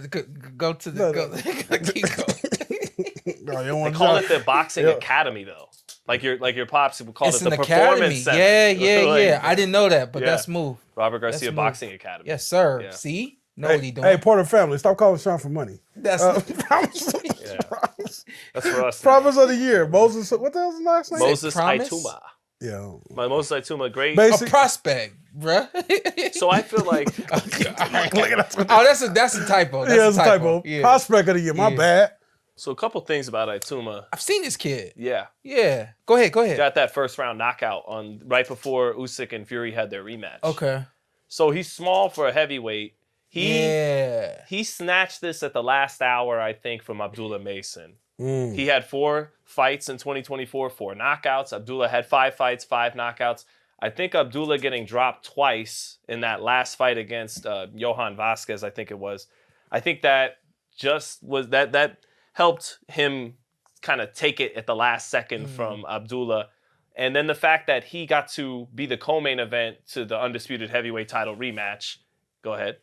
to the. No, Go, no. keep going. No, you don't They want call to it the boxing academy, though. Like your pops would call It's it the an performance academy. center. Yeah. Like, I didn't know that, but Yeah. that's smooth. Robert Garcia smooth. Boxing Academy. Yes, sir. Yeah. See? Know what he Hey, doing. hey, Porter family, stop calling Shawn for money. That's Yeah. That's for us. Promise of the year, Moses. What the hell's his last name? Moses Promise? Aituma. Yeah, My Moses Aituma, great. a Basic. prospect, bruh. So I feel like Oh, that's a typo. That's Yeah, it's a typo. Yeah. Prospect of the year. My Yeah. bad. so a couple things about Aituma. I've seen this kid. Yeah. Yeah. Go ahead. Got that first round knockout on right before Usyk and Fury had their rematch. Okay. So he's small for a heavyweight. Yeah. He snatched this at the last hour, I think, from Abdullah Mason. Mm. He had 4 fights in 2024, 4 knockouts. Abdullah had 5 fights, 5 knockouts. I think Abdullah getting dropped twice in that last fight against Johan Vasquez, I think it was. I think that just was that helped him kind of take it at the last second from Abdullah. And then the fact that he got to be the co-main event to the undisputed heavyweight title rematch. Go ahead.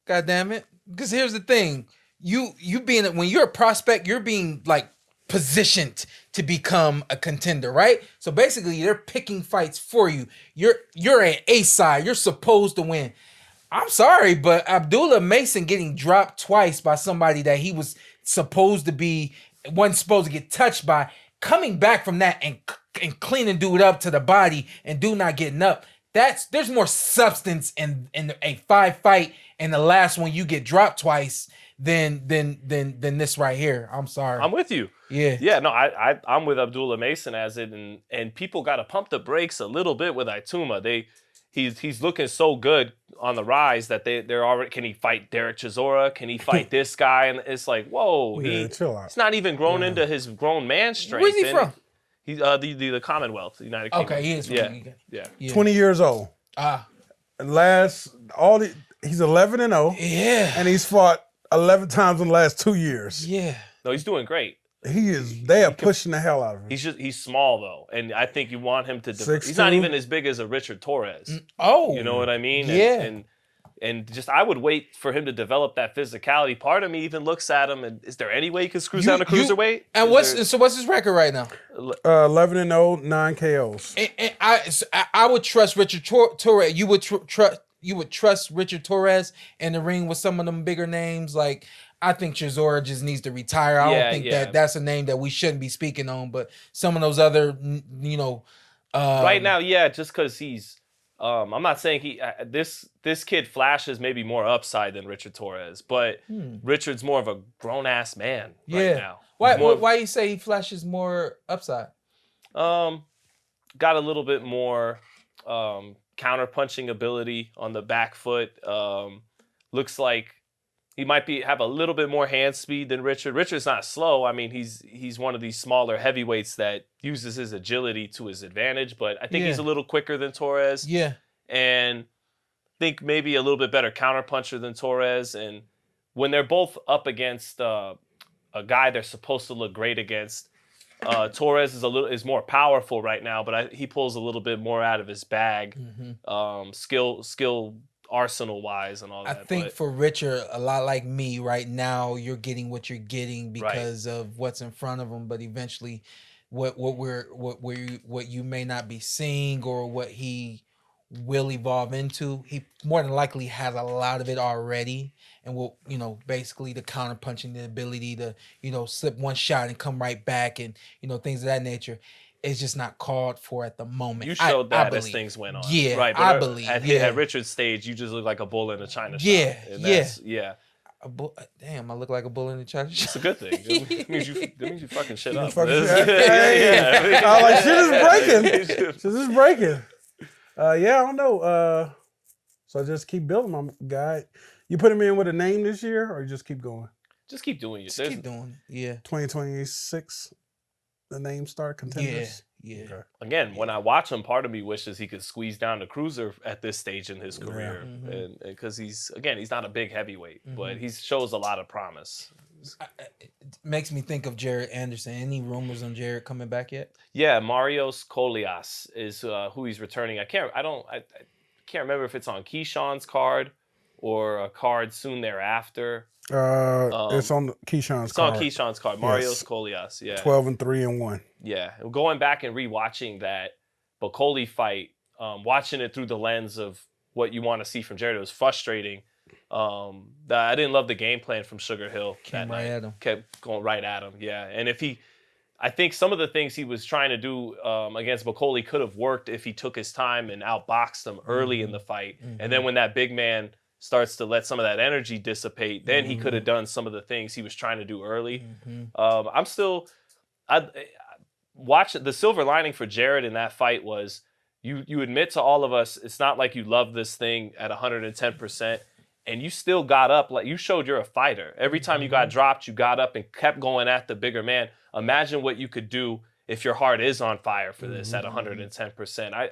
God damn it. Because here's the thing. You being when you're a prospect, you're being like positioned to become a contender, right? So basically they're picking fights for you. You're an A side. You're supposed to win. I'm sorry, but Abdullah Mason getting dropped twice by somebody that he was wasn't supposed to get touched by, coming back from that and cleaning dude up to the body and dude not getting up. There's more substance in a 5 fight and the last one you get dropped twice than this right here. I'm sorry. I'm with you. Yeah. Yeah, no, I'm with Abdullah Mason as it, and people got to pump the brakes a little bit with Aituma. He's looking so good on the rise that they're already. Can he fight Derek Chisora? Can he fight this guy? And it's like, whoa, Yeah, chill out. he's not even grown into his grown man strength. Where's he And from? He's the Commonwealth, the United Kingdom. Okay, he is from Yeah. 20 years old. And he's 11-0, Yeah. and he's fought 11 times in the last 2 years. Yeah. No, he's doing great. They are pushing the hell out of him. He's small though, and I think you want him to. He's 6'2". not even as big as a Richard Torres. Oh. You know what I mean? Yeah. And just I would wait for him to develop that physicality. Part of me even looks at him and is there any way he could cruise down to cruiserweight? And what's his record right now? 11-0, 9 KOs. And I would trust Richard Torres. You would trust Richard Torres in the ring with some of them bigger names. Like I think Chisora just needs to retire. I don't think that's a name that we shouldn't be speaking on. But some of those other, right now, yeah, just because he's I'm not saying this kid flashes maybe more upside than Richard Torres, but Richard's more of a grown ass man right now. Why you say he flashes more upside? Got a little bit more counter punching ability on the back foot. Looks like he might have a little bit more hand speed than Richard. Richard's not slow. I mean, he's one of these smaller heavyweights that uses his agility to his advantage, but I think he's a little quicker than Torres. Yeah. And I think maybe a little bit better counter puncher than Torres. And when they're both up against a guy they're supposed to look great against, Torres is more powerful right now, but he pulls a little bit more out of his bag, skill arsenal wise and all that. I think for Richard, a lot like me right now, you're getting what you're getting because of what's in front of him, but eventually what you may not be seeing or what he will evolve into, he more than likely has a lot of it already, and will, basically the counter punching, the ability to, slip one shot and come right back, and things of that nature. It's just not called for at the moment. You showed that as things went on. Yeah, right. But I believe. At Richard's stage, you just look like a bull in a china shop. Yeah. Damn, I look like a bull in a china shop. It's a good thing. It means you fucking shit up. Yeah. I was like, shit is breaking. Shit is breaking. I don't know. So just keep building, my guy. You put him in with a name this year, or you just keep going? Just keep doing it. Keep doing it. Yeah. 2026. The name start contenders. Yeah. Okay. Again, when I watch him, part of me wishes he could squeeze down the cruiser at this stage in his career, and because he's not a big heavyweight, but he shows a lot of promise. It makes me think of Jared Anderson. Any rumors on Jared coming back yet? Yeah, Marios Kolias is who he's returning. I can't remember if it's on Keyshawn's card or a card soon thereafter. It's on Keyshawn's card. It's on Keyshawn's card. Marios Kolias, yeah. 12-3-1. Yeah. Going back and rewatching that Bacoli fight, watching it through the lens of what you want to see from Jared, it was frustrating. I didn't love the game plan from Sugar Hill. Came right at him. Kept going right at him, yeah. And I think some of the things he was trying to do against Bacoli could have worked if he took his time and outboxed him early in the fight. And then when that big man starts to let some of that energy dissipate, then he could have done some of the things he was trying to do early. I watch the silver lining for Jared in that fight was you admit to all of us it's not like you love this thing at 110%, and you still got up, like you showed you're a fighter. Every time you got dropped, you got up and kept going at the bigger man. Imagine what you could do if your heart is on fire for this at 110%.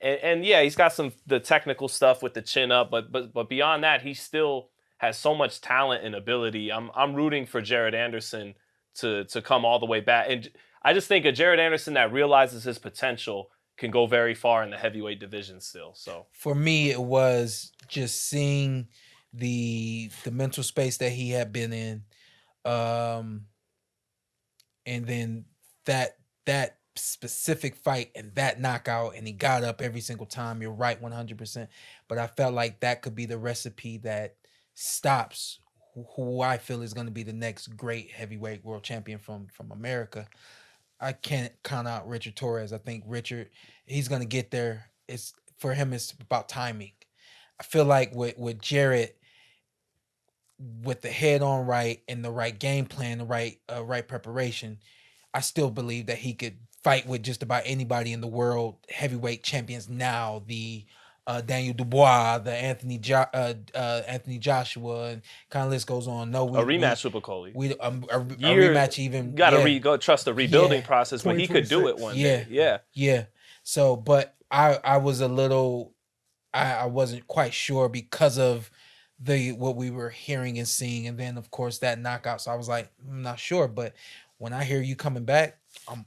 And yeah, he's got the technical stuff with the chin up, but beyond that, he still has so much talent and ability. I'm rooting for Jared Anderson to come all the way back, and I just think a Jared Anderson that realizes his potential can go very far in the heavyweight division still. So for me, it was just seeing the mental space that he had been in, and then that specific fight and that knockout, and he got up every single time. You're right, 100%. But I felt like that could be the recipe that stops who I feel is going to be the next great heavyweight world champion from America. I can't count out Richard Torres. I think Richard, he's going to get there. For him, it's about timing. I feel like with Jared, with the head on right and the right game plan, the right preparation, I still believe that he could fight with just about anybody in the world heavyweight champions now. The Daniel Dubois, the Anthony Joshua, and kind of list goes on. No, a rematch with Bacoli. A rematch even. Got to go trust the rebuilding process, but he could do it one day. Yeah. So, but I was a little, I wasn't quite sure because of what we were hearing and seeing, and then of course that knockout. So I was like, I'm not sure, but when I hear you coming back,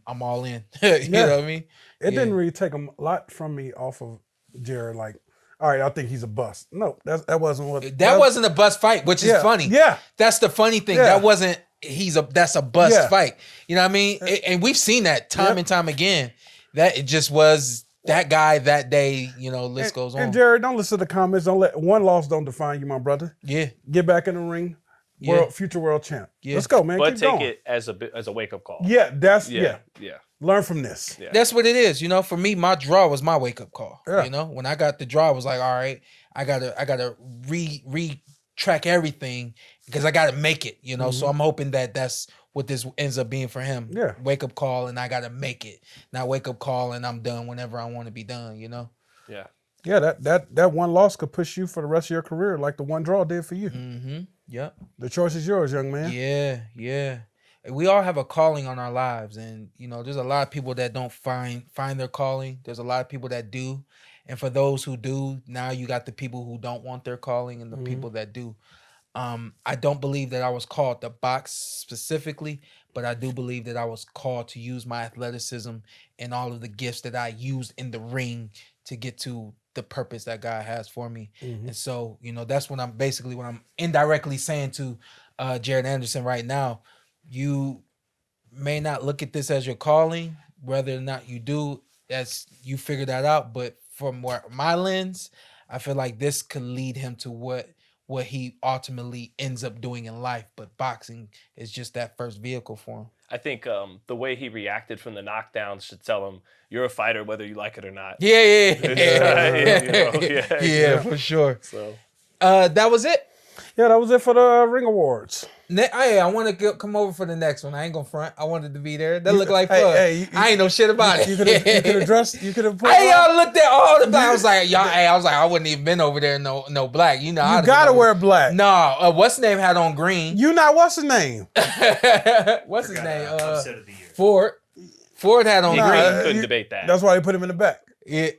I'm all in. You know what I mean? It didn't really take a lot from me off of Jared. Like, all right, I think he's a bust. No, that wasn't what. That wasn't a bust fight, which is funny. Yeah, that's the funny thing. Yeah. That wasn't. That's a bust fight. You know what I mean? And we've seen that time and time again. That it just was that guy that day. You know, list goes on. And Jared, don't listen to the comments. Don't let one loss don't define you, my brother. Yeah, get back in the ring. Future world champ. Yeah. Let's go, man. But keep take going. it as a wake up call. Yeah, that's yeah. Learn from this. Yeah. That's what it is. You know, for me, my draw was my wake up call. Yeah. You know, when I got the draw, I was like, all right, I gotta retrack everything because I gotta make it. You know, so I'm hoping that that's what this ends up being for him. Yeah. Wake up call, and I gotta make it. Not wake up call, and I'm done whenever I want to be done. You know. Yeah. Yeah, that one loss could push you for the rest of your career, like the one draw did for you. Mm-hmm. Yep. The choice is yours, young man. Yeah. We all have a calling on our lives, and you know, there's a lot of people that don't find their calling. There's a lot of people that do, and for those who do, now you got the people who don't want their calling and the people that do. I don't believe that I was called to box specifically, but I do believe that I was called to use my athleticism and all of the gifts that I used in the ring to get to the purpose that God has for me. And so, you know, that's what I'm indirectly saying to Jared Anderson right now. You may not look at this as your calling, whether or not you do, as you figure that out. But from my lens, I feel like this could lead him to what he ultimately ends up doing in life. But boxing is just that first vehicle for him. I think the way he reacted from the knockdowns should tell him you're a fighter whether you like it or not. Yeah, Yeah, for sure. So That was it. Yeah, that was it for the Ring Awards. I want to come over for the next one. I ain't gonna front. I wanted to be there. That looked like fun. Hey, I ain't know shit about it. You could have dressed. You could have put. Hey, y'all looked at all the black. I was like, y'all. Hey, I was like, I wouldn't even been over there. No black. You know, You gotta wear black. No, what's his name had on green. You not what's his name? What's his name? Upset of the year. Ford. Ford had on he green. couldn't debate that. That's why they put him in the back. Yeah.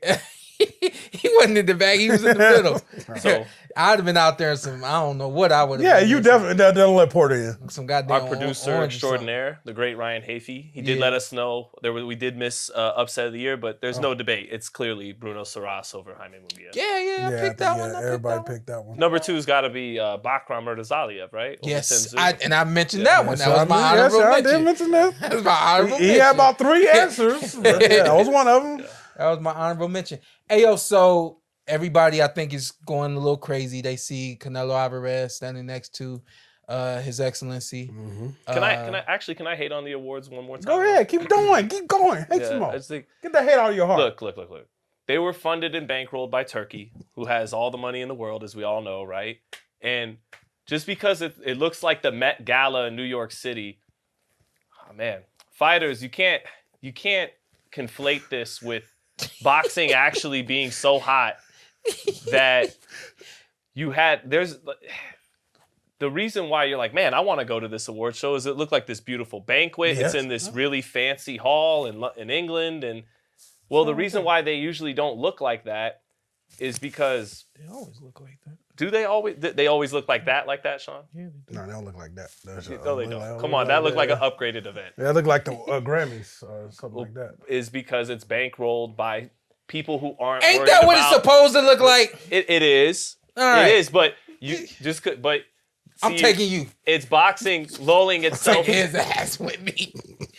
He wasn't in the back. He was in the middle. So I'd have been out there in some. I don't know what I would have. Yeah, been you in. definitely don't let Porter in. Some goddamn our producer orange or something. extraordinaire, the great Ryan Hafey, he did Yeah. let us know we did miss upset of the year, but there's no debate. It's clearly Bruno Saras over Jaime Munguia. Yeah, I picked that one. Everybody picked that one. Number 2's got to be Bakram Murtazaliev, right? Over Yes, Tim Tszyu. I mentioned that one. Yes, That was my honorable I mention. did mention that. That was my honorable He mention. had about 3 answers. But yeah, that was one of them. That was my honorable mention. Hey, yo, so everybody I think is going a little crazy. They see Canelo Alvarez standing next to His Excellency. Can I hate on the awards one more time? Go ahead, keep going. Hate some Yeah, more. I just think, Get that hate out of your heart. look. They were funded and bankrolled by Turki, who has all the money in the world, as we all know, right? And just because it looks like the Met Gala in New York City, oh man, fighters, you can't conflate this with boxing actually being so hot that there's the reason why you're like, man, I want to go to this award show is it looked like this beautiful banquet. Yes. It's in this really fancy hall in England. And well, the reason why they usually don't look like that is because They always look like that. do they always look like that, Shawn? Yeah, No, they don't look like that. No, they don't. Come on, that looked like an upgraded event. That looked like the Grammys or something like that. Is because it's bankrolled by people who aren't. Ain't worried that what it's about- supposed to look like? It is. All right. It is, but you just could. But I'm see, taking you. It's boxing lulling itself. Take his ass with me.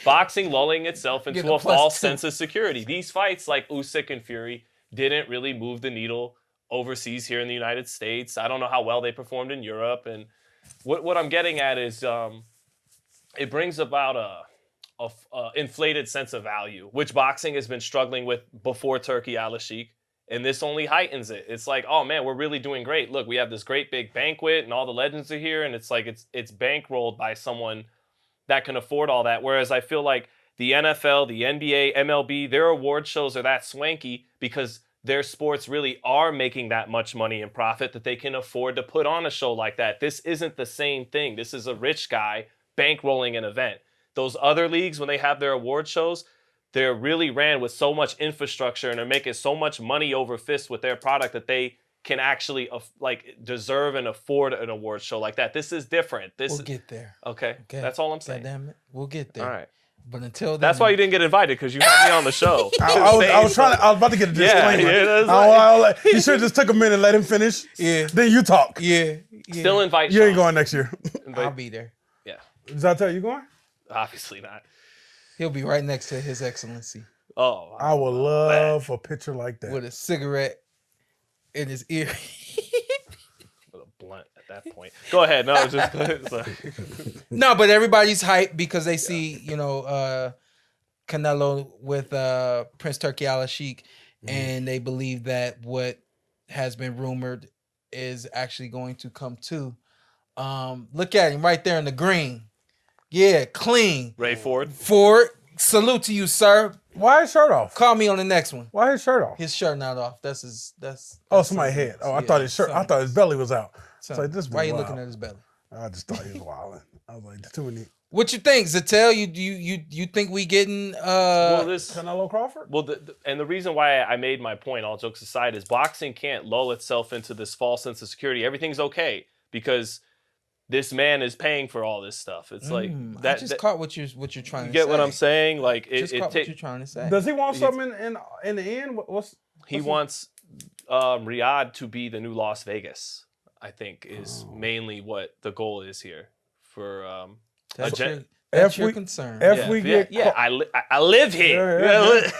Boxing lulling itself Get into a a plus false 2. sense of security. These fights, like Usyk and Fury, didn't really move the needle overseas here in the United States. I don't know how well they performed in Europe. And what I'm getting at is it brings about a inflated sense of value, which boxing has been struggling with before Turki Al-Sheikh. And this only heightens it. It's like, oh man, we're really doing great. Look, we have this great big banquet and all the legends are here. And it's like it's bankrolled by someone that can afford all that. Whereas I feel like the NFL, the NBA, MLB, their award shows are that swanky because their sports really are making that much money and profit that they can afford to put on a show like that. This isn't the same thing. This is a rich guy bankrolling an event. Those other leagues, when they have their award shows, they're really ran with so much infrastructure and they're making so much money over fist with their product that they can actually deserve and afford an award show like that. This is different. We'll get there. Okay. That's all I'm saying. God damn it. We'll get there. All right. But until then, That's why you didn't get invited, because you had me on the show. I was about to get a disclaimer. You should have just took a minute and let him finish. Yeah. Then you talk. Yeah. Still invite You ain't Shawn. going next year. I'll be there. Yeah. Zittel, you going? Obviously not. He'll be right next to His Excellency Oh. I would love a picture like that. with a cigarette in his ear. With a blunt at that point. Go ahead. No, just go ahead. Sorry. No, but everybody's hyped because they see, Canelo with Prince Turki Al-Sheikh, and they believe that what has been rumored is actually going to come to. Look at him right there in the green. Yeah, clean. Ray Ford. Ford, salute to you, sir. Why his shirt off? Call me on the next one. Why his shirt off? His shirt not off. That's Somebody's head. Oh, I thought his shirt. I thought his belly was out. It's like this. Why are you wild. looking at his belly? I just thought he was wilding. I was like, too many. What you think, Zittel? You think we getting Canelo Crawford? Well, and the reason why I made my point, all jokes aside, is boxing can't lull itself into this false sense of security. Everything's okay because this man is paying for all this stuff. It's like that. I just caught what you're trying to say. You get what I'm saying? Like Just caught what you're trying to say. Does he want something in the end? He wants Riyadh to be the new Las Vegas. I think is mainly what the goal is here for. That's your concern. If we get I live here.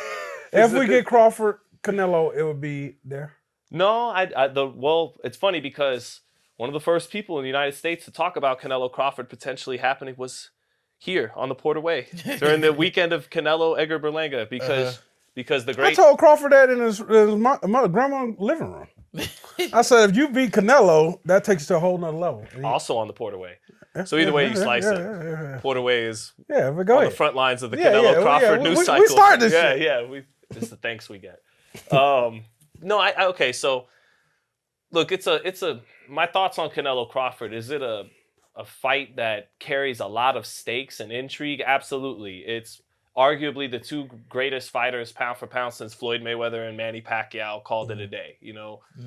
If we get Crawford, Canelo, it would be there. No, well, it's funny because one of the first people in the United States to talk about Canelo Crawford potentially happening was here on the Porterway during the weekend of Canelo Edgar Berlanga because the great. I told Crawford that in his grandma's living room. I said, if you beat Canelo, that takes you to a whole nother level. Also on the Porterway. So either way you slice it, Porterway is but go on ahead. the front lines of the Canelo Crawford news cycle. We started this shit. This is the thanks we get. No, okay. So, look, it's a. My thoughts on Canelo Crawford. Is it a fight that carries a lot of stakes and intrigue? Absolutely. It's arguably the two greatest fighters pound for pound since Floyd Mayweather and Manny Pacquiao called it a day,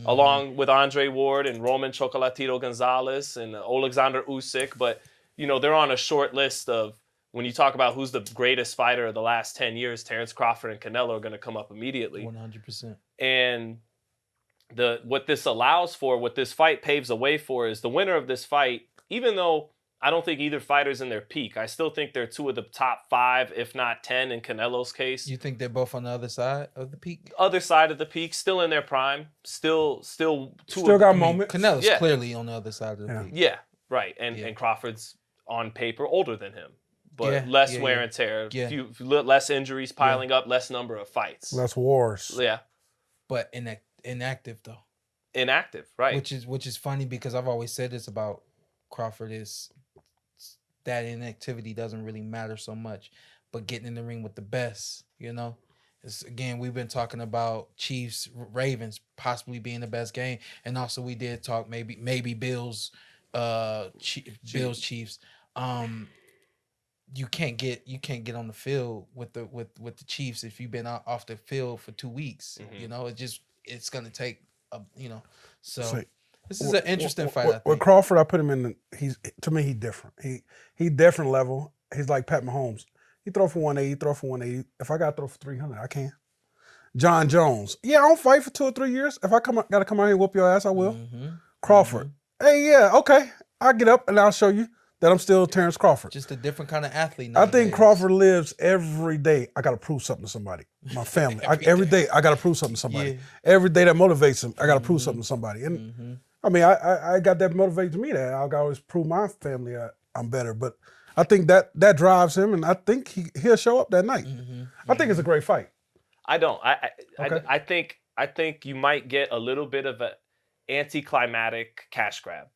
along with Andre Ward and Roman Chocolatito Gonzalez and Alexander Usyk. But, they're on a short list of, when you talk about who's the greatest fighter of the last 10 years, Terence Crawford and Canelo are going to come up immediately. 100%. And what this allows for, what this fight paves a way for, is the winner of this fight, even though I don't think either fighter's in their peak. I still think they're two of the top 5, if not 10 in Canelo's case. You think they're both on the other side of the peak? Other side of the peak, still in their prime, still got moments. Canelo's clearly on the other side of the peak. Yeah, right. And Crawford's on paper older than him, but less wear and tear, less injuries piling up, less number of fights, less wars. Yeah, but inactive though. Inactive, right? Which is funny because I've always said this about Crawford is that inactivity doesn't really matter so much, but getting in the ring with the best, It's, again, we've been talking about Chiefs, Ravens possibly being the best game, and also we did talk maybe Bills, Chiefs. You can't get on the field with the Chiefs if you've been off the field for 2 weeks. It's gonna take So this is an interesting fight. I think. With Crawford, I put him in. He's different. He different level. He's like Pat Mahomes. He throw for 180, throw for 180. If I got to throw for 300, I can. John Jones. Yeah, I don't fight for 2 or 3 years. If I got to come out here and whoop your ass, I will. Crawford. Hey, yeah, okay. I'll get up and I'll show you that I'm still Terence Crawford. Just a different kind of athlete nowadays. I think Crawford lives every day. I got to prove something to somebody. My family. every day, I got to prove something to somebody. Yeah. Every day that motivates him, I got to prove something to somebody. And I mean, I got that motivates me that I always prove my family I'm better. But I think that drives him, and I think he'll show up that night. I think it's a great fight. I don't. I think you might get a little bit of an anticlimactic cash grab.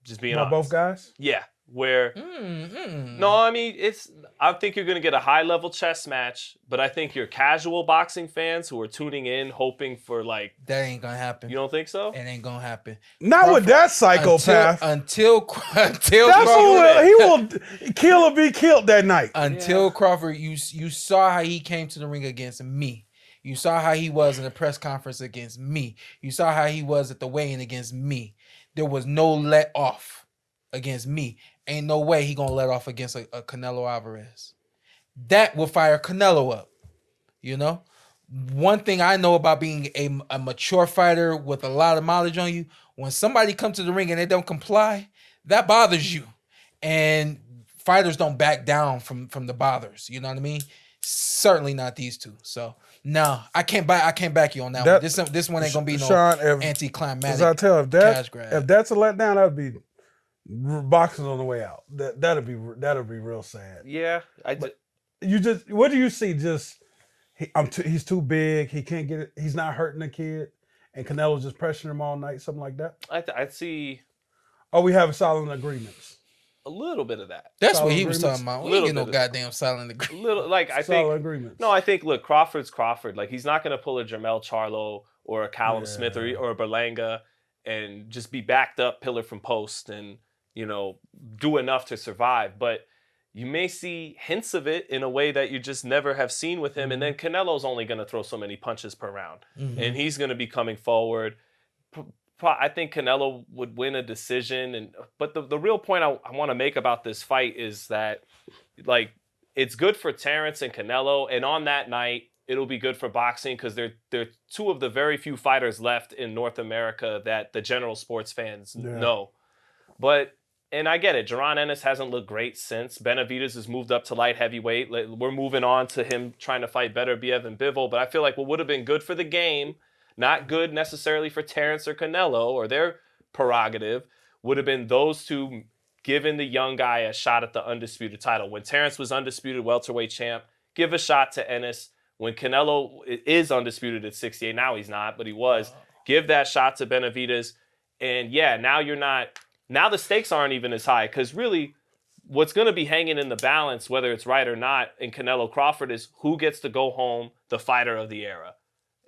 Just being honest. Both guys? Yeah. Where no, I mean I think you're gonna get a high level chess match, but I think your casual boxing fans who are tuning in hoping for that ain't gonna happen. You don't think so? It ain't gonna happen. Not with that psychopath. Until that's who he will kill or be killed that night. Until Crawford, you saw how he came to the ring against me. You saw how he was in the press conference against me. You saw how he was at the weigh-in against me. There was no let off against me. Ain't no way he gonna let off against a Canelo Alvarez. That will fire Canelo up. One thing I know about being a mature fighter with a lot of mileage on you, when somebody comes to the ring and they don't comply, that bothers you. And fighters don't back down from the bothers. You know what I mean? Certainly not these two. So no, I can't back you on that one. This one ain't gonna be no Shawn, anticlimactic. As I tell, if that's a letdown, that'd be boxing on the way out. That'll be real sad. Yeah, what do you see? Just he's too big. He can't get it. He's not hurting the kid, and Canelo's just pressuring him all night. Something like that. I see Oh, we have silent agreements. a little bit of that. That's Solid what he was agreements. talking about. We Little ain't get no bit of- goddamn silent agreement. Little like I Solid think. agreements. No, I think look, Crawford's Crawford. Like he's not gonna pull a Jermell Charlo or a Callum Smith or a Berlanga and just be backed up pillar from post and do enough to survive. But you may see hints of it in a way that you just never have seen with him. And then Canelo's only going to throw so many punches per round. And he's going to be coming forward. I think Canelo would win a decision. But the real point I want to make about this fight is that, like, it's good for Terence and Canelo. And on that night, it'll be good for boxing because they're two of the very few fighters left in North America that the general sports fans know. And I get it. Jaron Ennis hasn't looked great since. Benavidez has moved up to light heavyweight. We're moving on to him trying to fight better Biev and Bivol. But I feel like what would have been good for the game, not good necessarily for Terence or Canelo or their prerogative, would have been those two giving the young guy a shot at the undisputed title. When Terence was undisputed welterweight champ, give a shot to Ennis. When Canelo is undisputed at 68, now he's not, but he was, give that shot to Benavidez. And yeah, now the stakes aren't even as high because really what's going to be hanging in the balance, whether it's right or not, in Canelo Crawford is who gets to go home the fighter of the era.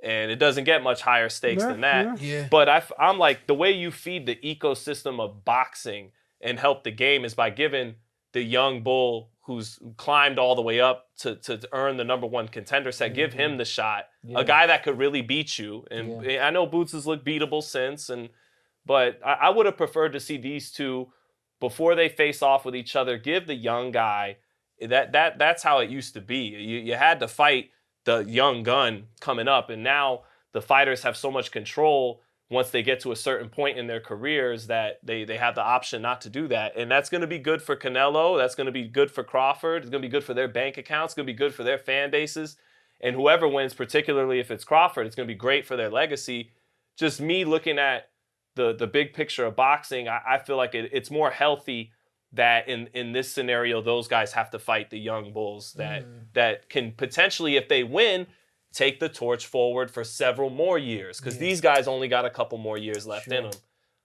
And it doesn't get much higher stakes than that. Yeah. But I'm like, the way you feed the ecosystem of boxing and help the game is by giving the young bull who's climbed all the way up to earn the number one contender set, give him the shot. A guy that could really beat you. And I know Boots has looked beatable since, but I would have preferred to see these two, before they face off with each other, give the young guy, that's how it used to be. You had to fight the young gun coming up, and now the fighters have so much control once they get to a certain point in their careers that they have the option not to do that. And that's going to be good for Canelo. That's going to be good for Crawford. It's going to be good for their bank accounts. It's going to be good for their fan bases. And whoever wins, particularly if it's Crawford, it's going to be great for their legacy. Just me looking at the big picture of boxing, I feel like it's more healthy that in this scenario, those guys have to fight the young bulls that can potentially, if they win, take the torch forward for several more years because these guys only got a couple more years left in them.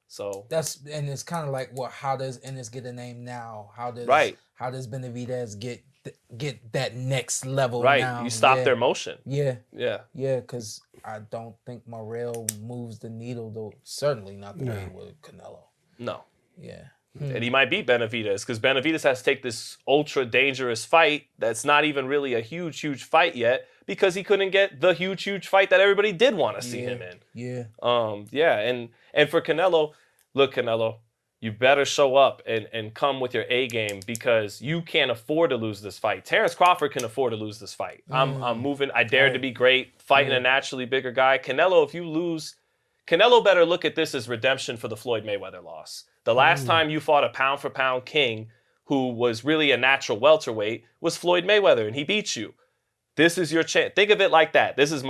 So and it's kind of like, well, how does Ennis get a name now? How does Benavidez get that next level now? You stop their motion. Yeah, because I don't think Morrell moves the needle, though. Certainly not the way with Canelo. No. Yeah. And he might beat Benavidez because Benavidez has to take this ultra dangerous fight that's not even really a huge fight yet because he couldn't get the huge fight that everybody did want to see him in. Yeah. And for Canelo, look, Canelo, you better show up and come with your A game because you can't afford to lose this fight. Terence Crawford can afford to lose this fight. I'm moving. I dared to be great, fighting a naturally bigger guy. Canelo, if you lose, Canelo better look at this as redemption for the Floyd Mayweather loss. The last time you fought a pound-for-pound king who was really a natural welterweight was Floyd Mayweather, and he beat you. This is your chance. Think of it like that. This is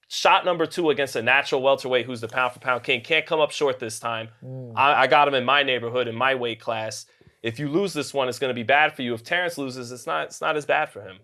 shot number 2 against a natural welterweight who's the pound-for-pound king. Can't come up short this time. I got him in my neighborhood, in my weight class. If you lose this one, it's going to be bad for you. If Terence loses, it's not as bad for him.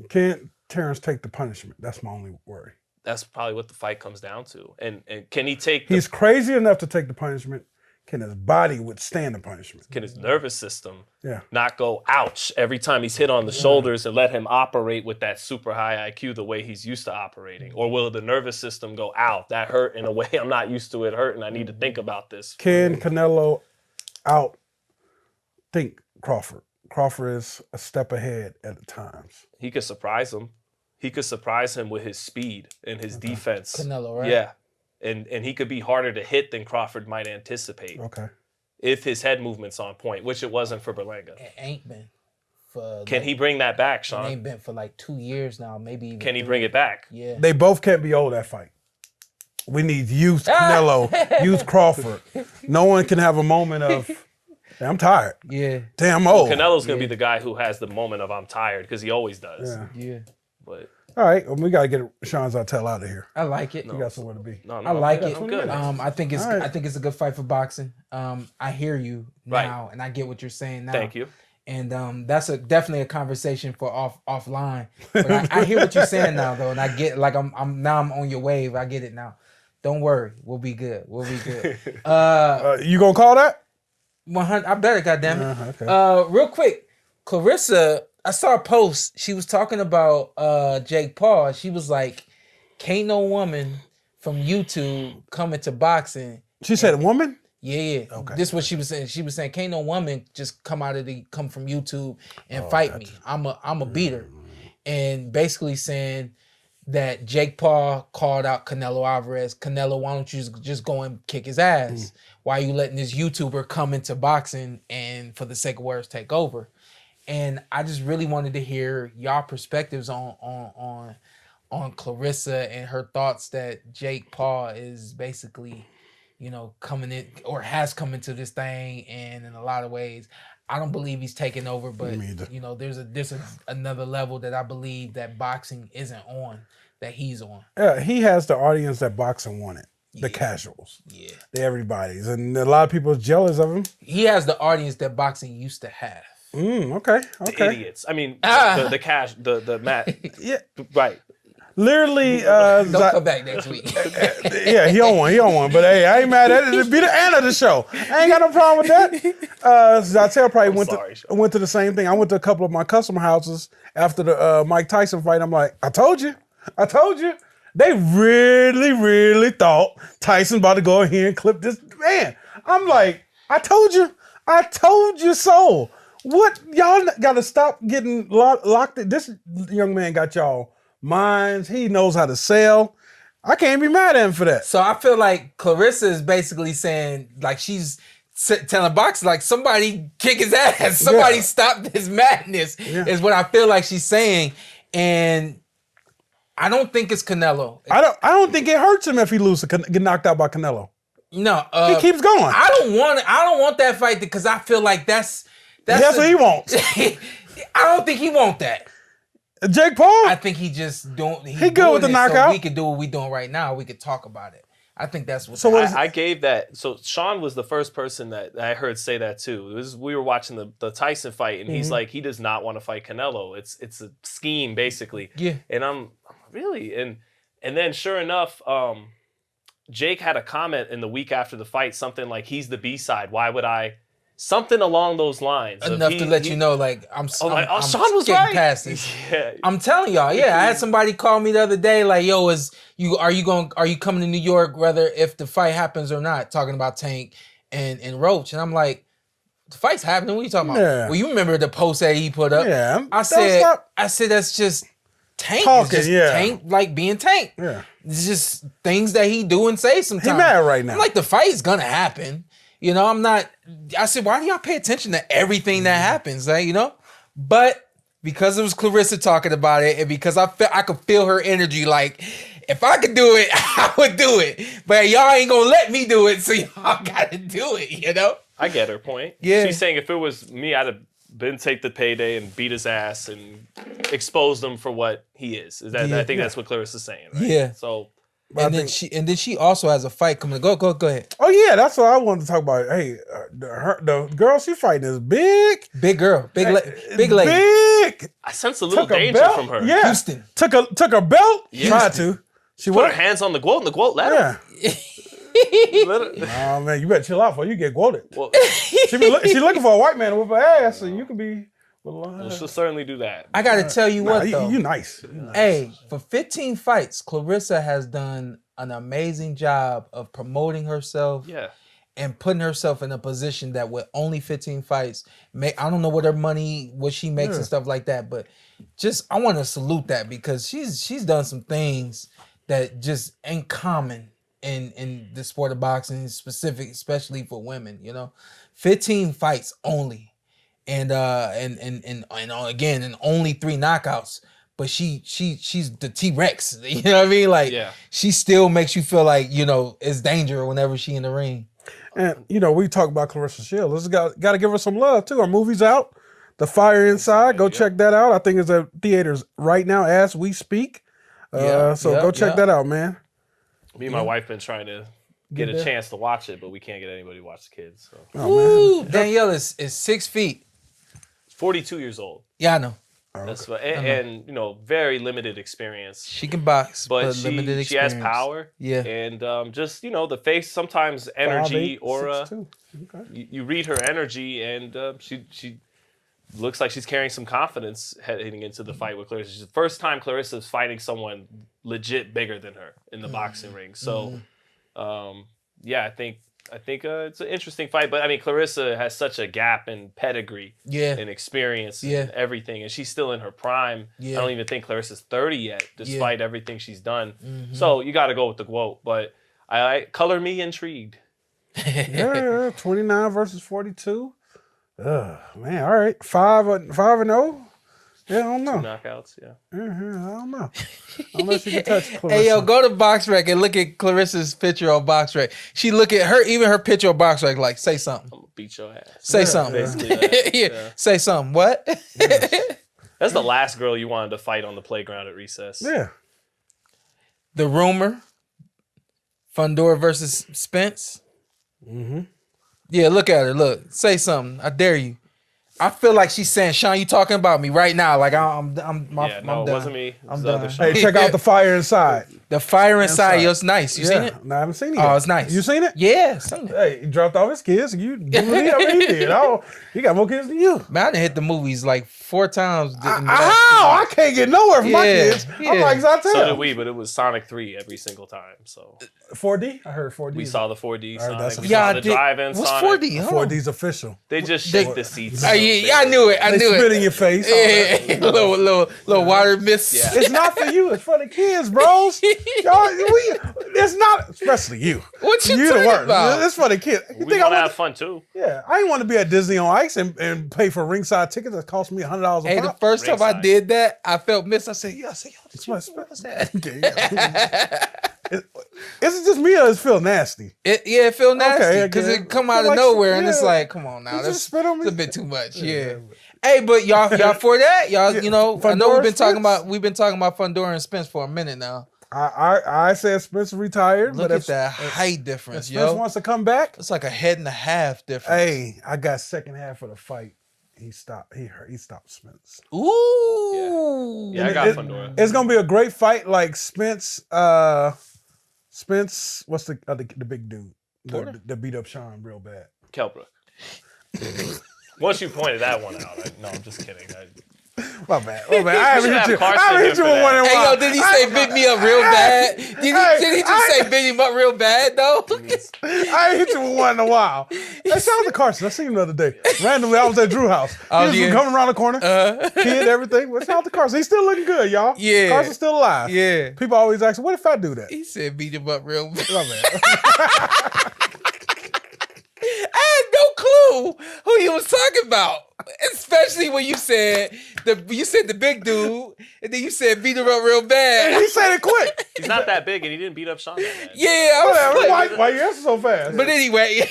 Can't Terence take the punishment? That's my only worry. That's probably what the fight comes down to. And can he take He's crazy enough to take the punishment. Can his body withstand the punishment? Can his nervous system Yeah. not go ouch every time he's hit on the shoulders and let him operate with that super high IQ the way he's used to operating? Or will the nervous system go, ow, that hurt in a way I'm not used to it hurting. I need to think about this. Can Canelo outthink Crawford? Crawford is a step ahead at times. He could surprise him. He could surprise him with his speed and his defense. Canelo, right? Yeah. And he could be harder to hit than Crawford might anticipate. Okay. If his head movement's on point, which it wasn't for Berlanga. It ain't been for. Can he bring that back, Shawn? It ain't been for like 2 years now, maybe even. Can he bring it back? Yeah. They both can't be old that fight. We need youth Canelo, youth Crawford. No one can have a moment of, "Hey, I'm tired. Yeah. Damn, I'm old. Canelo's going to be the guy who has the moment of I'm tired because he always does. Yeah. Yeah. But All right, well, we got to get Sean Zittel out of here. I like it. You got somewhere to be. no, I like it. I'm good. I think it's All right. I think it's a good fight for boxing. I hear you now, and I get what you're saying now. Thank you. And that's definitely a conversation for offline. But I hear what you're saying now, though, and I get like I'm on your wave. I get it now. Don't worry, we'll be good. We'll be good. You gonna call that? 100. I better, goddammit. Okay. Real quick, Claressa. I saw a post. She was talking about Jake Paul. She was like, "Can't no woman from YouTube come into boxing." She said, "A woman." Yeah. Okay. This is what she was saying. She was saying, "Can't no woman just come from YouTube and fight me. I'm a beater," and basically saying that Jake Paul called out Canelo Alvarez. Canelo, why don't you just go and kick his ass? Why are you letting this YouTuber come into boxing and for the sake of words take over? And I just really wanted to hear y'all perspectives on Claressa and her thoughts that Jake Paul is basically, coming in or has come into this thing, and in a lot of ways, I don't believe he's taking over, but there's another level that I believe that boxing isn't on, that he's on. Yeah, he has the audience that boxing wanted. The casuals. Yeah. The everybody's. And a lot of people are jealous of him. He has the audience that boxing used to have. Okay. The idiots. I mean, the cash, the mat. Yeah. Right. Literally. Don't come back next week. Yeah, he on one. But hey, I ain't mad at it. It'll be the end of the show. I ain't got no problem with that. Zittel probably went to the same thing. I went to a couple of my customer houses after the Mike Tyson fight. I'm like, I told you. They really, really thought Tyson about to go in here and clip this man. I'm like, I told you so. What? Y'all got to stop getting locked in. This young man got y'all minds. He knows how to sell. I can't be mad at him for that. So I feel like Claressa is basically saying, like, she's telling boxers, like, somebody kick his ass. Somebody stop this madness is what I feel like she's saying. And I don't think it's Canelo. I don't think it hurts him if he loses, get knocked out by Canelo. No, he keeps going. I don't want that fight because I feel like that's what he wants. I don't think he want that. Jake Paul? I think he just don't. He good with the knockout. So we could do what we doing right now. We could talk about it. I think that's what. So I gave that. So Shawn was the first person that I heard say that too. We were watching the Tyson fight, and he's like, he does not want to fight Canelo. It's a scheme basically. Yeah. And I'm really and then sure enough, Jake had a comment in the week after the fight, something like, he's the B-side. Why would I? Something along those lines. Enough to let you know, like, I'm Shawn was getting right. past this. Yeah. I'm telling y'all, I had somebody call me the other day, like, yo, are you coming to New York, whether if the fight happens or not? Talking about Tank and Roach, and I'm like, the fight's happening. What are you talking about? Yeah. Well, you remember the post that he put up? Yeah. I said that's just Tank. Talking, it's just Tank, like being Tank. Yeah. It's just things that he do and say sometimes. He mad right now. I'm like, the fight is gonna happen. I'm not. I said, why do y'all pay attention to everything that happens? Like, but because it was Claressa talking about it, and because I could feel her energy. Like, if I could do it, I would do it. But y'all ain't gonna let me do it, so y'all gotta do it. I get her point. Yeah. She's saying if it was me, I'd have been take the payday and beat his ass and exposed him for what he is. I think that's what Claressa's saying. Right? Yeah. So. And then she also has a fight coming. Go ahead. Oh yeah, that's what I wanted to talk about. Hey, the girl she fighting is big girl, big lady. Big. I sense a little danger from her. Yeah, Houston took her belt. Tried to. She put her hands on the quote, and the quote let her. Oh man, you better chill out before you get quoted. Well, she looking for a white man to whip her ass, so you can be. Well, she'll certainly do that. I gotta tell you what though. You nice. Hey, for 15 fights, Claressa has done an amazing job of promoting herself. Yeah. And putting herself in a position that with only 15 fights, I don't know what she makes and stuff like that, but just I want to salute that because she's done some things that just ain't common in the sport of boxing, especially for women. 15 fights only. And again, and only 3 knockouts, but she's the T-Rex. You know what I mean? Like, she still makes you feel like it's danger whenever she in the ring. And we talk about Claressa Shields. Got to give her some love too. Her movie's out, The Fire Inside. Go check that out. I think it's at theaters right now as we speak. So go check that out, man. Me and my wife been trying to get a chance to watch it, but we can't get anybody to watch the kids. So. Ooh, Danielle is 6 feet. 42 years old. Yeah, I know. That's what, and very limited experience. She can box, but limited experience. She has power. Yeah, and just the face, sometimes energy, 5'8", aura. 6'2". Okay. You read her energy, and she looks like she's carrying some confidence heading into the fight with Claressa. It's the first time Clarissa's fighting someone legit bigger than her in the boxing ring. So, I think it's an interesting fight. But I mean, Claressa has such a gap in pedigree, and experience, and everything, and she's still in her prime. I don't even think Clarissa's 30 yet, despite everything she's done. So you got to go with the quote. But I color me intrigued. Yeah, 29 versus 42. Man, all right, 5-0. Yeah, I don't know. 2 knockouts, yeah. I don't know. Unless you can touch Claressa. Hey, yo, go to BoxRec and look at Clarissa's picture on BoxRec. She look at her picture on BoxRec, like, say something. I'm gonna beat your ass. Say something. Basically that, yeah. Say something. What? That's the last girl you wanted to fight on the playground at recess. Yeah. The rumor, Fundora versus Spence. Yeah, look at her. Look, say something. I dare you. I feel like she's saying, Shawn, you talking about me right now. Like I'm done. It wasn't me. It was I'm the done. other Shawn. Hey, check out the fire inside. The fire inside, yo, it's nice. You seen it? No, I haven't seen it Oh, yet. it's nice. You seen it? Yeah, seen it. Hey, he dropped off his kids. You do what he did. He got more kids than you. Man, I done hit the movies like 4 times. I can't get nowhere from my kids. I'm like, So Zittel. did we, but it was Sonic 3 every single time. So 4D? I heard 4D. we saw the 4D All right, that's Sonic. We a- saw Yeah, the drive-in what's Sonic. 4D? Hold on. 4D's official. They just shake the seats. Yeah, I knew it. I They knew spit it. in your face. Yeah, little water mist. Yeah. It's not for you. It's for the kids, bros. It's not, especially you. What you the talking worst. about? It's for the kids. You We think I want to want have fun too. Yeah, I didn't want to be at Disney on Ice and pay for ringside tickets that cost me $100 a Hey, the pop. first time I Ringside. did that, I felt missed. I said, yo, It's my what was that? Is it just me or does it feel nasty? It feel nasty Okay, because again. it come out Feel of like- nowhere and it's yeah. like, come on now, You that's just spit on me? a bit too much. Yeah. Hey, but y'all for that? Y'all, I know Fundora, we've been talking about Fundora and Spence for a minute now. I said Spence retired. Look but at that height difference, Spence yo. wants to come back. It's like a head and a half difference. Hey, I got second half of the fight. He stopped Spence. Ooh. Yeah, I got Fundora. It's gonna be a great fight, like Spence. Spence, what's the big dude that beat up Shawn real bad? Kelbrook. Once you pointed that one out, no, I'm just kidding. My bad. I haven't hit you. Carson I haven't here hit you for with one in a that. Hey, yo, while. did he say beat me up real bad? Did he just say beat him up real bad, though? I ain't hit you with one in a while. Hey, shout out to Carson. I seen him the other day. Randomly, I was at Drew house. He was coming around the corner. Kid, everything. Well, shout out to Carson. He's still looking good, y'all. Yeah. Carson's still alive. Yeah. People always ask, what if I do that? He said beat him up real bad. My bad. I had no clue who you was talking about. Especially when you said the big dude, and then you said beat him up real bad. He said it quick. He's not that big, and he didn't beat up Shawn that bad. Yeah, I was Whatever. like, Why you answer so fast? but anyway,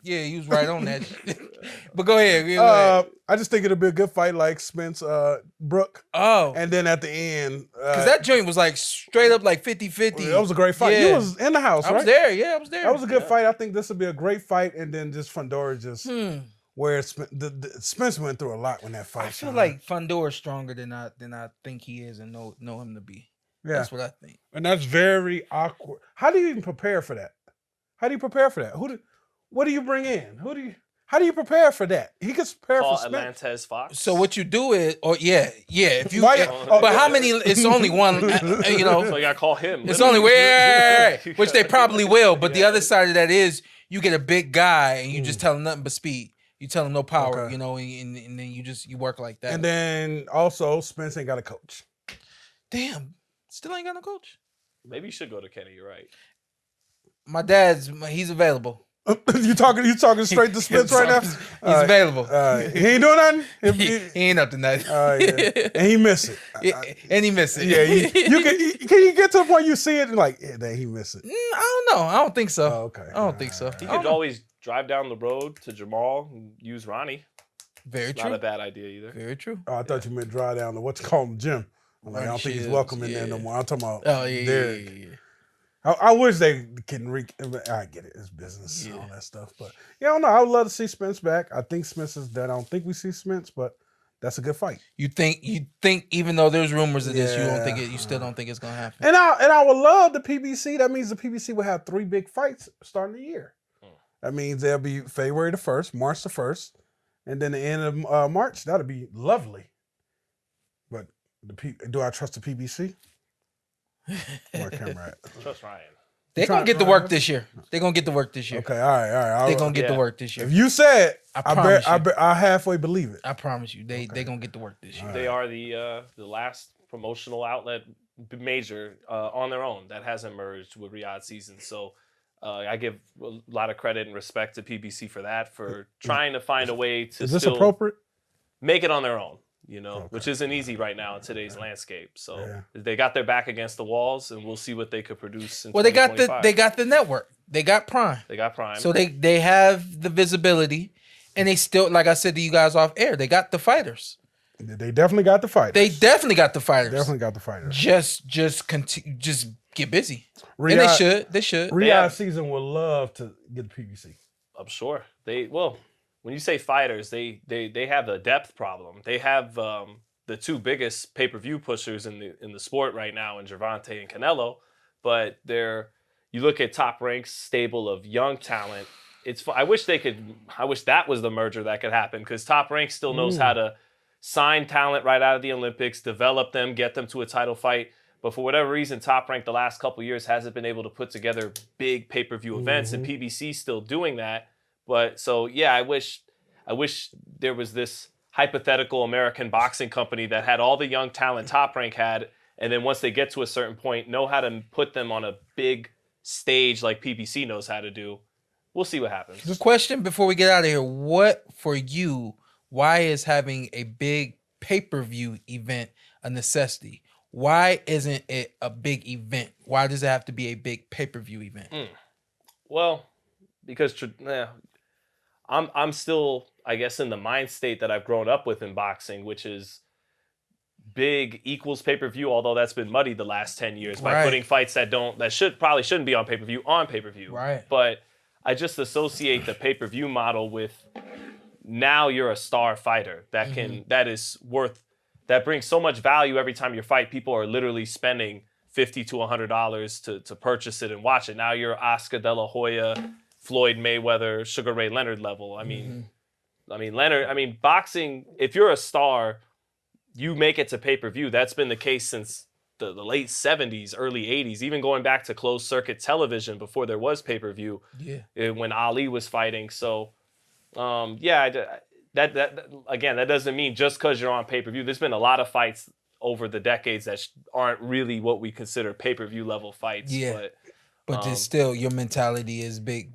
yeah, he was right on that shit. But go ahead. I just think it'll be a good fight, like Spence, Brooke, Oh, and then at the end, because that joint was like straight up like 50-50. that was a great fight. Yeah. You was in the house, I right? was there. Yeah, I was there. That was a good fight. I think this will be a great fight, and then just Fundora just where Spence went through a lot when that fight. I feel like Fundora's stronger than I think he is, and know him to be. Yeah. That's what I think. And that's very awkward. How do you even prepare for that? What do you bring in? How do you prepare for that? He gets prepared Call for Spence. Atlantes Fox. So what you do is, if you, Why- but how many? It's only one. So you gotta call him. It's literally. only which they probably will. But the other side of that is you get a big guy and you just tell him nothing but speed. You tell him no power, Okay. and then you work like that. And then also Spence ain't got a coach. Damn, still ain't got no coach. Maybe you should go to Kenny. You're right. My he's available. You talking straight to Spence right now? He's available. He ain't doing nothing. He ain't up to nothing. Yeah. And he missed it. And he missed it. Yeah, can you get to the point you see it and like, yeah, dang, he missed it. I don't know. I don't think so. Oh, okay. I don't think so. He could always drive down the road to Jamal and use Ronnie. Very true. Not a bad idea either. Very true. Oh, I thought you meant drive down to what's called gym. I'm like, I don't think he's welcome in there no more. I'm talking about Derek. Yeah. I wish they can I get it. It's business and all that stuff. But yeah, I don't know. I would love to see Spence back. I think Spence is dead. I don't think we see Spence, but that's a good fight. You think even though there's rumors of this, you still don't think it's gonna happen. And I would love the PBC. That means the PBC will have 3 big fights starting the year. That means they'll be February the 1st, March the 1st, and then the end of March. That'll be lovely. But do I trust the PBC? Where camera at? Trust Ryan. They're gonna get the work this year. They're gonna get the work this year. Okay, all right. They're gonna get the work this year. If you said, I halfway believe it. I promise you, they're gonna get the work this year. They are the last promotional outlet major on their own that hasn't merged with Riyadh season. So I give a lot of credit and respect to PBC for that, for trying to find a way to still appropriate? Make it on their own, which isn't easy right now in today's landscape. So they got their back against the walls, and we'll see what they could produce in they got the network. They got Prime. So they have the visibility, and they still, like I said to you guys off air, they got the fighters. They definitely got the fighters. Just get busy. Riyadh, and they should. Riyadh season would love to get the PBC. I'm sure. When you say fighters, they have a depth problem. They have the 2 biggest pay-per-view pushers in the sport right now in Gervonta and Canelo, but you look at Top Rank's stable of young talent. I wish that was the merger that could happen, because Top Rank still knows how to sign talent right out of the Olympics, develop them, get them to a title fight. But for whatever reason, Top Rank the last couple of years hasn't been able to put together big pay-per-view events, and PBC's still doing that. But so I wish there was this hypothetical American boxing company that had all the young talent Top Rank had, and then once they get to a certain point, know how to put them on a big stage like PBC knows how to do. We'll see what happens. Just question before we get out of here: what for you? Why is having a big pay-per-view event a necessity? Why isn't it a big event? Why does it have to be a big pay-per-view event? Well, because I'm still, I guess, in the mind state that I've grown up with in boxing, which is big equals pay-per-view, although that's been muddied the last 10 years by putting fights that shouldn't be on pay-per-view on pay-per-view. Right. But I just associate the pay-per-view model with, now you're a star fighter that brings so much value every time you fight. People are literally spending $50 to $100 to purchase it and watch it. Now you're Oscar De La Hoya, Floyd Mayweather, Sugar Ray Leonard level. Boxing, if you're a star, you make it to pay-per-view. That's been the case since the late 70s, early 80s, even going back to closed circuit television before there was pay-per-view. When Ali was fighting. So, that doesn't mean just because you're on pay-per-view. There's been a lot of fights over the decades that aren't really what we consider pay-per-view level fights. But it's still, your mentality is big.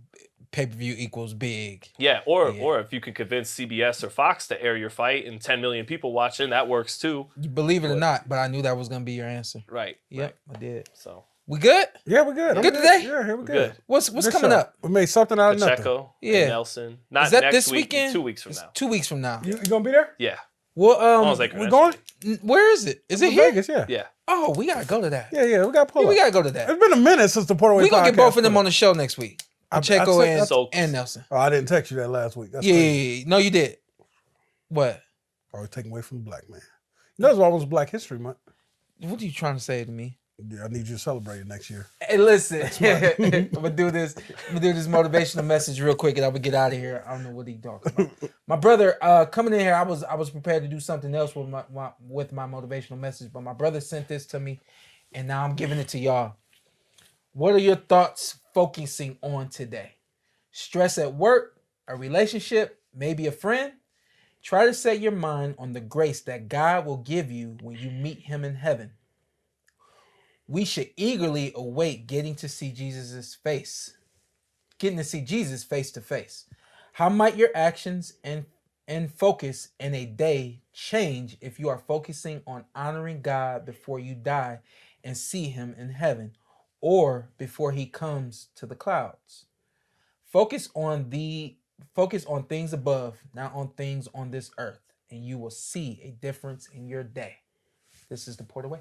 Pay-per-view equals big. Or if you can convince CBS or Fox to air your fight and 10 million people watching, that works too. You believe it or not, but I knew that was going to be your answer. Right. Yep, I did. So we good? Yeah, we're good. Good today? Yeah, here we're good. What's coming up? We made something out of nothing. Pacheco, Nelson. Not is that next this week, weekend? 2 weeks from now. 2 weeks from now. You gonna be there? Yeah. Well, we're going. Where is it? Is it here? Vegas, yeah. Yeah. Oh, we gotta go to that. Yeah, we gotta pull up. We gotta go to that. It's been a minute since the PorterWay Podcast. We're gonna get both of them on the show next week. Pacheco and Nelson. Oh, I didn't text you that last week. That's crazy. No, you did. What? Always taken away from the black man. You know, it's almost Black History Month. What are you trying to say to me? Yeah, I need you to celebrate it next year. Hey, listen, I'm gonna do this motivational message real quick, and I'm gonna get out of here. I don't know what he talking about. My brother coming in here, I was prepared to do something else with my motivational message, but my brother sent this to me, and now I'm giving it to y'all. What are your thoughts focusing on today? Stress at work, a relationship, maybe a friend? Try to set your mind on the grace that God will give you when you meet him in heaven. We should eagerly await getting to see Jesus face to face. How might your actions and focus in a day change if you are focusing on honoring God before you die and see him in heaven, or before he comes to the clouds? Focus on things above, not on things on this earth, and you will see a difference in your day. This is the PorterWay.